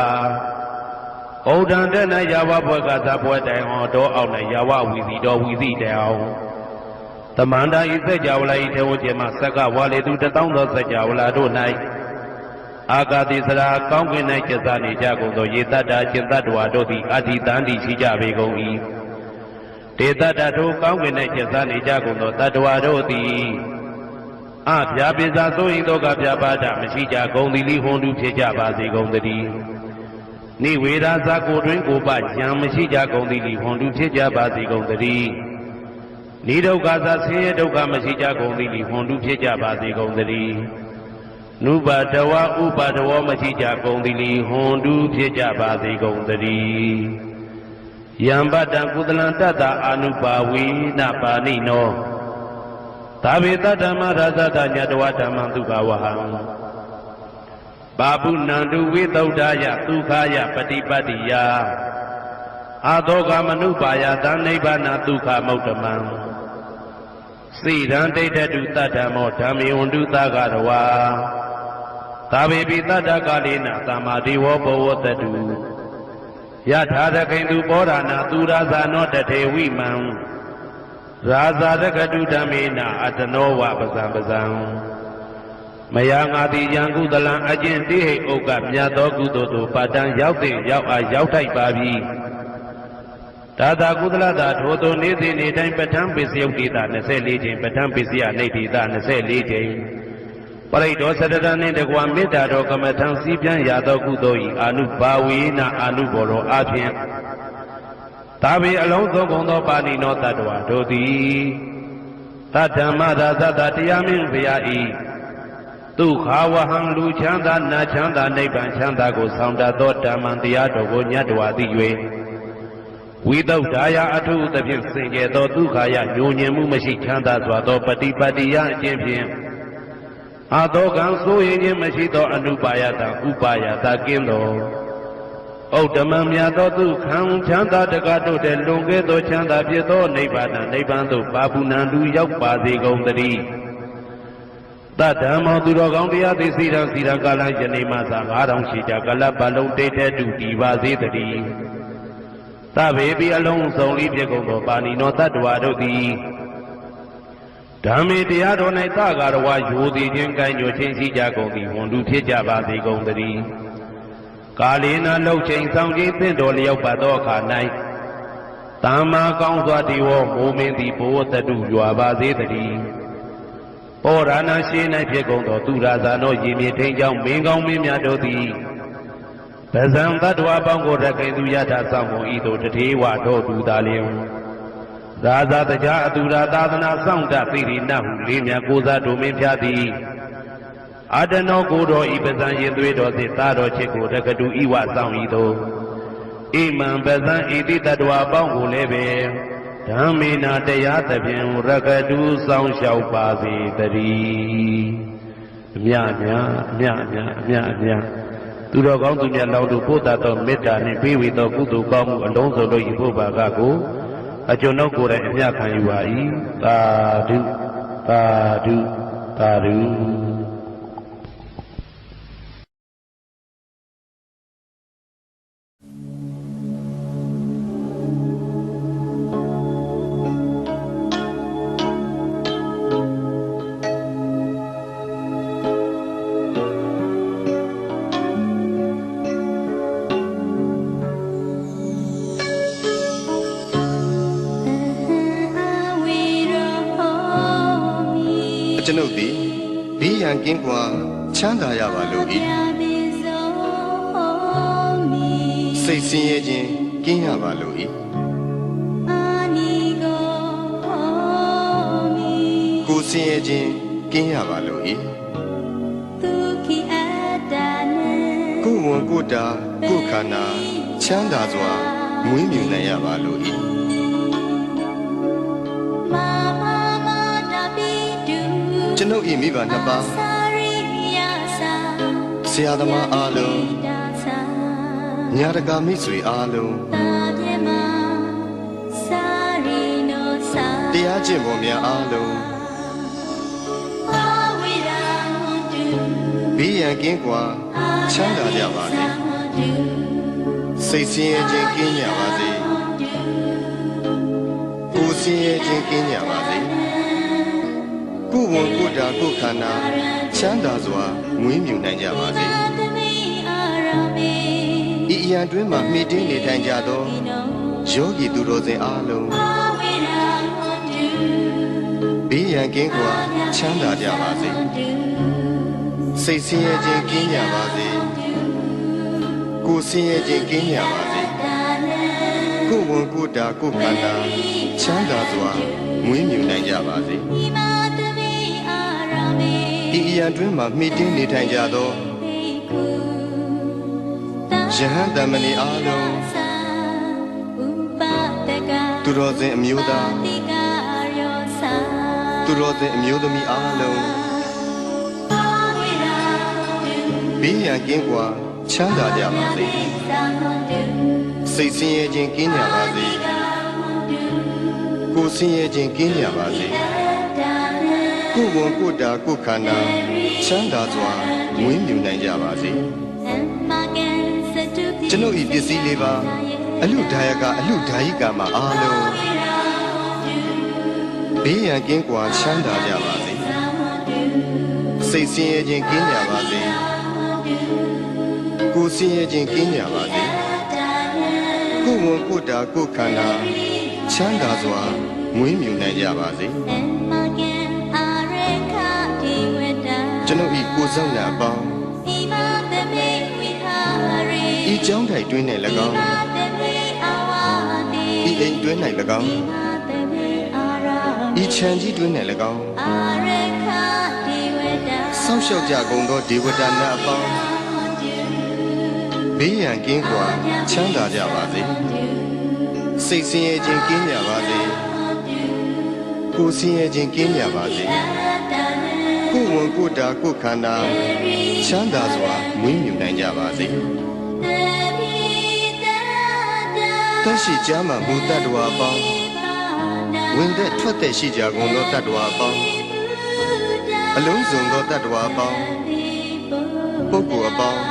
ဩဒံတဲ့၌ယာဝဘွယ်ကသဘွယ်တိုင်အောင်တော်အောင်နဲ့ယာဝဝီသိတော်ဝီသိတိုင်အောင်တမန္တဤစัจ java လာဤတေဝကျေမသက္ကဝါလေသူတသောသောစัจ java လာတို့၌အာဂါတိစရာကောင်းကင်၌ကျက်စားနေကြကုန်သောယေတတ္တကျင်တ္တဝါတို့သည်အာထိတန်တိရှိကြပေကုန်၏တေတ္တထိုကောင်းကင်၌ကျက်စားနေကြကုန်သောတတ္တဝါတို့သည်အဗျာပိဇာဆို၏သောကဗျာပါဒမရှိကြကုန်သည်လိဟွန်တုဖြစ်ကြပါစေကုန်သတည်းနိဝေဒသကိုတွင်ကိုပယံမရှိကြကုန်သည်လိဟွန်တုဖြစ်ကြပါစေကုန်သတည်းနိဒုက္ခသဆင်းရဲဒုက္ခမရှိကြကုန်သည်လိဟွန်တုဖြစ်ကြပါစေကုန်သတည်းနုပတဝဥပတဝမရှိကြကုန်သည်လိဟွန်တုဖြစ်ကြပါစေကုန်သတည်းယံပတ္တကုသလံတတ္တအာနုပါဝေနပါဏိနောသာဝေတဓမ္မရသတညတဝဓမ္မံဒုက္ခဝဟံပါပုဏ္ဏတုဝိသုဒ္ဓယဒုက္ခယပฏิပတ္တိယအာသောကမနုပါယသနိဗ္ဗာနဒုက္ခမௌတမံစိရံဒိဋ္ဌတုတတ္တမောဓမ္မေဝန္တုသကရဝါသာဝေပိတတ္တကာလေနသမ္မာဒေဝဘဝတတုယထာရခိန္တုပောဓာနာသူရာဇာနောတထေဝိမံရာဇာရကတုဓမ္မေနအတနောဝပဇံပဇံမယငါတိယံကုသလံအကျင့်တိဟိဥက္ကမြတ်သောကုသိုလ်တို့ပါတံရောက်တဲ့ရောက်အားရောက်ထိုက်ပါပြီဒါသာကုသလတာထိုသို့နေ့စဉ်နေ့တိုင်းပဋ္ဌာန်းပိစယုတ်တိတာ24ချိန်ပဋ္ဌာန်းပိစယနိဋ္ဌိတာ24ချိန်ပရိဒောသတ္တနှင့်တကွာမေတ္တာတော်ကမ္မထံစည်းပြန်ရသောကုသိုလ်၏အာနုဘာဝေနအာနုဘောရောအဖြင့်သာဝေအလုံးစုံကုန်သောပါဏိနောတတ္တဝါတို့သည်သတ္တမရသတ္တတရားမင်းဘုရား၏ဒုက္ခဝဟံလူချမ်းသာနာချမ်းသာနိဗ္ဗာန်ချမ်းသာကိုဆောင်တတ်သောဓမ္မံတရားတော်ကိုညတ်တော်သိ၍ဝိသုဒ္ဓါယအထုသဖြင့်စင်ကြယ်သောဒုက္ခယညိုညင်မှုမရှိချမ်းသာစွာသောပฏิပတ္တိယအခြင်းဖြင့်အာသောကံဆိုရင်ခြင်းမရှိသောအနုပါယတဥပါယတကင်းသောဩတ္တမမြတ်သောဒုက္ခံချမ်းသာတကားတို့တဲ့လွန်ကဲသောချမ်းသာဖြစ်သောနိဗ္ဗာန်နိဗ္ဗာန်သို့ပါပုဏ္ဏတုရောက်ပါစေကုန်သတည်း တဓမ္မောသူတော်ကောင်းတရားသိစီရန်စီရန်ကာလယနေ့မှသာ9000ရှိကြကလပ်ပလုံးတိတ်တဲ့တူတည်ပါစေတည်းသဗ္ဗေပိအလုံးစုံလေးဖြစ်ကုန်သောပါဏိနောတတ္တဝါတို့သည်ဓမ္မေတရားတော်၌သကာရဝယူသည်ချင်းကိုင်းညွှချင်းရှိကြကုန်သည်ဝန်တူဖြစ်ကြပါစေကုန်တည်းကာလေနာလှုပ်ချိန်ဆောင်ခြင်းသင့်တော်လျောက်ပါသောအခါ၌သမ္မာကောင်းစွာတည်ဝမိုးမင်းသည်ဘိုးတတုရွာပါစေတည်းပောရဏရှိ၌ဖြစ်ကုန်သောသူရာဇာနောရေမြေထိန်ကြောင့်မင်းကောင်းမင်းများတို့သည်ပဇံတတ္တဝါပေါင်းကိုရခိုင်သူယထာဆောင်ကုန်ဤသို့တထေဝတော်သူသာလျင်ရာဇာတရားအသူရာသာသနာစောင့်တသိရိနဟုလေးမြတ်ကိုစားတို့မင်းဖျားသည်အာတနောကိုတော်ဤပဇံရင်သွေးတော်စေသာတော်ချစ်ကိုတက္ကတူဤဝဆောင်ဤသို့ဣမံပဇံဤတိတတ္တဝါပေါင်းကိုလည်းပဲဓမ္မေနာတရားသဖြင့်ရကတူဆောင်လျှောက်ပါစေတည်းအမြအမြသူတော်ကောင်းသူမြတ်လောင်းတို့ပို့တာသောမေတ္တာနှင့်ပေးဝေသောကုသိုလ်ကောင်းမှုအလုံးစုံတို့ဤဘုဗ္ဗာကကိုအကျွန်ုပ်ကိုယ်တိုင်အမြခံယူပါ၏သာဓုသာဓုသာဓုကျွန်ုပ်သည်ဘေးရန်ကင်းကွာချမ်းသာရပါလို့၏စိတ်ဆင်းရဲခြင်းကင်းရပါလို့၏ကိုယ်ဆင်းရဲခြင်းကင်းရပါလို့၏ကိုယ်ဝန်ကိုယ်တာကိုယ်ခန္ဓာချမ်းသာစွာမွေးမြူနိုင်ရပါလို့၏ကျွန်ုပ်၏မိဘနှစ်ပါးဆရာသမားအားလုံးညာတကာမိတ်ဆွေအားလုံးတရားကျင့်ပေါ်များအားလုံးဘေးရန်ကင်းကွာချမ်းသာကြပါစေစိတ်ဆင်းရဲခြင်းကင်းကြပါစေကိုယ်ဆင်းရဲခြင်းကင်းကြပါစေကိုယ်ဝန်ကိုယ်တာကိုယ်ခန္ဓာချမ်းသာစွာမွေးမြူနိုင်ကြပါစေဤအရန်တွင်မှမိတင်းနေထိုင်ကြသောယောဂီသူတော်စင်အားလုံးဘေးရန်ကင်းကွာချမ်းသာကြပါစေစိတ်ဆင်းရဲခြင်းကင်းကြပါစေကိုယ်ဆင်းရဲခြင်းကင်းကြပါစေကိုယ်ဝန်ကိုယ်တာကိုယ်ခန္ဓာချမ်းသာစွာမွေးမြူနိုင်ကြပါစေဤအရန်တွင်မှမိတင်းနေထိုင်ကြသောယဟန်တမဏေအားလုံးသူတော်စင်အမျိုးသားသူတော်စင်အမျိုးသမီးအားလုံးဘေးရန်ကင်းကွာချမ်းသာကြပါစေစိတ်ဆင်းရဲခြင်းကင်းကြပါစေကိုယ်ဆင်းရဲခြင်းကင်းကြပါစေကိုယ်ဝန်ကိုယ်တာကိုယ်ခန္ဓာချမ်းသာစွာမွေးမြူနိုင်ကြပါစေကျွန်ုပ်ဤပစ္စည်းလေးပါအလူဒါယကအလူဒါယိကာမှာအားလုံးဘေးရန်ကင်းကွာချမ်းသာကြပါစေစိတ်ဆင်းရဲခြင်းကင်းကြပါစေကိုယ်ဆင်းရဲခြင်းကင်းကြပါစေကိုယ်ဝန်ကိုယ်တာကိုယ်ခန္ဓာချမ်းသာစွာမွေးမြူနိုင်ကြပါစေကျွန်ုပ်ဤကိုယ်ဆောင်နာအပေါင်းဤကျောင်းထိုင်တွင်၌၎င်းဤအိမ်တွင်၌၎င်းဤခြံကြီးတွင်၌၎င်းဆောက်ရှောက်ကြကုန်သောဒေဝတာနာအပေါင်းဘေးရန်ကင်းကွာချမ်းသာကြပါစေစိတ်ဆင်းရဲခြင်းကင်းကြပါစေကိုယ်ဆင်းရဲခြင်းကင်းကြပါစေကိုယ်ဝန်ကိုယ်တာကိုယ်ခန္ဓာချမ်းသာစွာမွေးမြူနိုင်ကြပါစေသက်ရှိကြမှာမူတ္တဝါပေါင်းဝင်သက်ထွက်သက်ရှိကြကုန်သောတတ္တဝါပေါင်း အလုံးစုံသောတ attva အပေါင်းပုဂ္ဂိုလ်အပေါင်း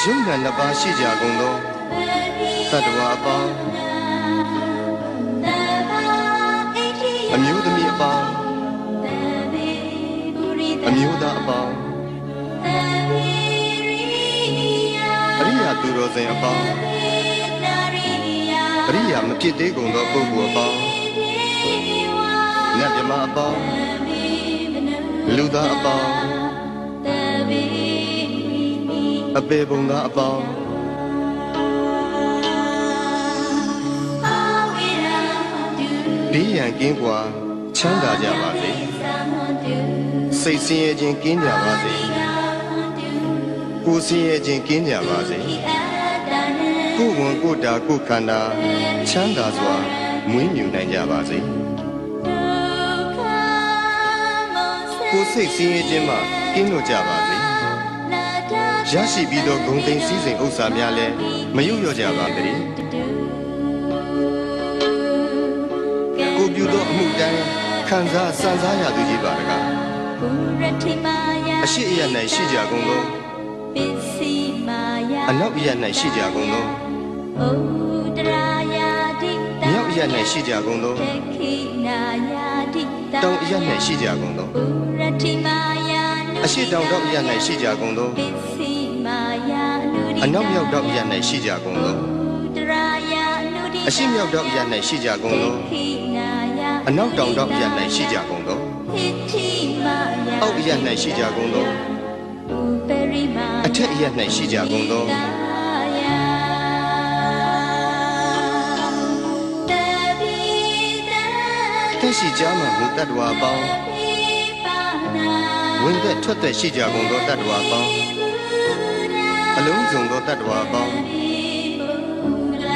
ယုံနာနှစ်ပါးရှိကြကုန်သောတ attva အပေါင်းအမျိုးသမီးအပေါင်းအမျိုးသားအပေါင်းအရိယာသူတော်စင်အပေါင်းအရိယာမဖြစ်သေးကုန်သောပုဂ္ဂိုလ်အပေါင်းနတ်မြမအပေါင်းလူသားအပေါင်းအပေပုံသားအပေါင်းဘေးရန်ကင်းကွာချမ်းသာကြပါစေစိတ်ဆင်းရဲခြင်းကင်းကြပါစေကိုယ်ဆင်းရဲခြင်းကင်းကြပါစေကိုယ်ဝန်ကိုယ်တာကိုယ်ခန္ဓာချမ်းသာစွာမွေးမြူနိုင်ကြပါစေကိုယ်စိတ်ဆင်းရဲခြင်းမှကင်းလွတ်ကြပါစေရရှိပြီးသောဂုဏ်သိမ်းစည်းစိမ်ဥစ္စာများလည်းမယုတ်လျော့ကြပါစေကိုပြုသောအမှုတိုင်းခံစားစံစားရသူကြီးပါတကားအရှိအယ၌ရှိကြကုန်သောအနောက်အယ၌ရှိကြကုန်သောမြောက်အယ၌ရှိကြကုန်သောတောင်အယ၌ရှိကြကုန်သောအရှိတောင်တောင်အယ၌ရှိကြကုန်သောအနောက်မြောက်တောင်အယ၌ရှိကြကုန်သောအရှိမြောက်တောင်အယ၌ရှိကြကုန်သောအနောက်တောင်တောင်အယ၌ရှိကြကုန်သောအောက်အယ၌ရှိကြကုန်သောအထက်အယ၌ရှိကြကုန်သောတက်ရှိကြမှမူတ attva အပေါင်းဝင်သက်ထွက်သက်ရှိကြကုန်သောတ attva အပေါင်းအလုံးစုံသောတ attva အပေါင်း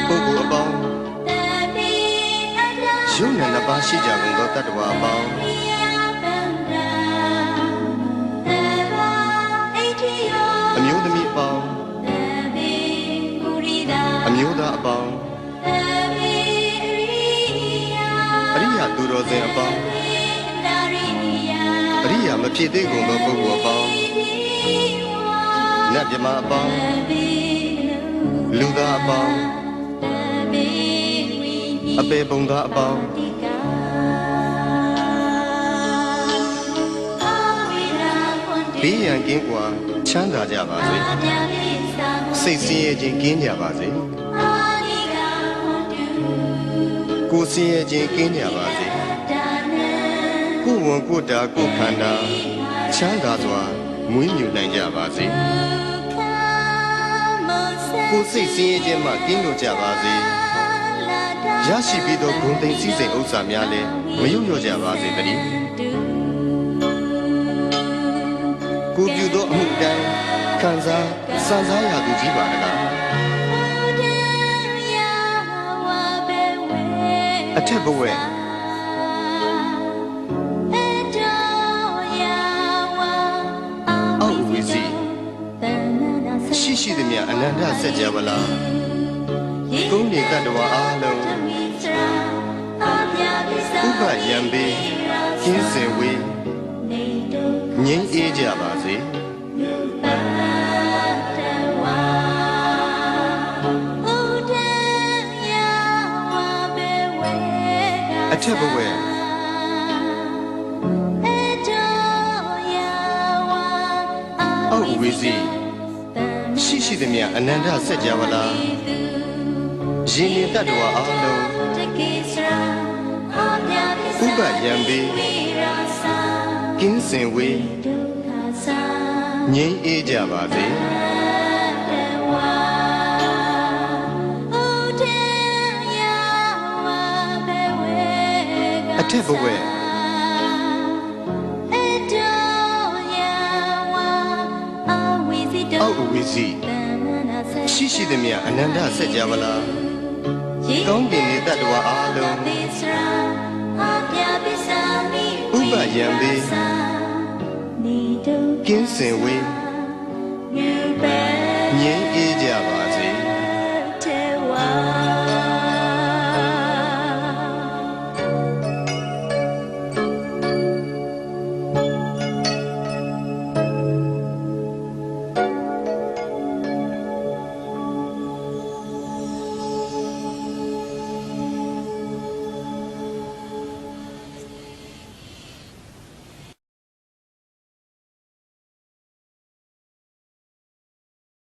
ပုဂ္ဂိုလ်အပေါင်းယုံနာနှစ်ပါးရှိကြကုန်သောတ attva အပေါင်းအမျိုးသမီးအပေါင်းအမျိုးသားအပေါင်းအရိယာသူတော်စင်အပေါင်းအရိယာမဖြစ်သေးကုန်သောပုဂ္ဂိုလ်အပေါင်းနတ်မြမအပေါင်းလူသားအပေါင်းအပေပုံသားအပေါင်းဘေးရန်ကင်းကွာချမ်းသာကြပါစေစိတ်ဆင်းရဲခြင်းကင်းကြပါစေကိုယ်ဆင်းရဲခြင်းကင်းကြပါစေကိုယ်ဝန်ကိုယ်တာကိုယ်ခန္ဓာချမ်းသာစွာမွေးမြူနိုင်ကြပါစေကိုယ်စိတ်ဆင်းရဲခြင်းမှကင်းလွတ်ကြပါစေရရှိပြီးသောဂုဏ်သိမ်းစည်းစိမ်ဥစ္စာများလည်းမယုတ်လျော့ကြပါစေတည်းကိုပြုသောအမှုတိုင်းခံစားစံစားရသူကြီးပါတကားအထက်ဘဝအောက်ဝီစီရှိသည်မြအနန္တစัจ java လာကုန်းနေတ attva အားလုံးဥပယံပေကင်းစင်ဝေးငြိမ်းအေးကြပါစေအထက်ဘဝအောက်ဝီစီရှိသည်မြအနန္တစัจ java လာယင်းနေတ attva အားလုံးဥပယံပေကင်းစင်ဝေးငြိမ်းအေးကြပါစေအထက်ဘဝအောက်ဝီစီရှိသည်မြအနန္တစัจ java လာကောင်းကင်နေတ attva အားလုံးဥပယံပေကင်းစင်ဝေးငြိမ်းအေးကြပါ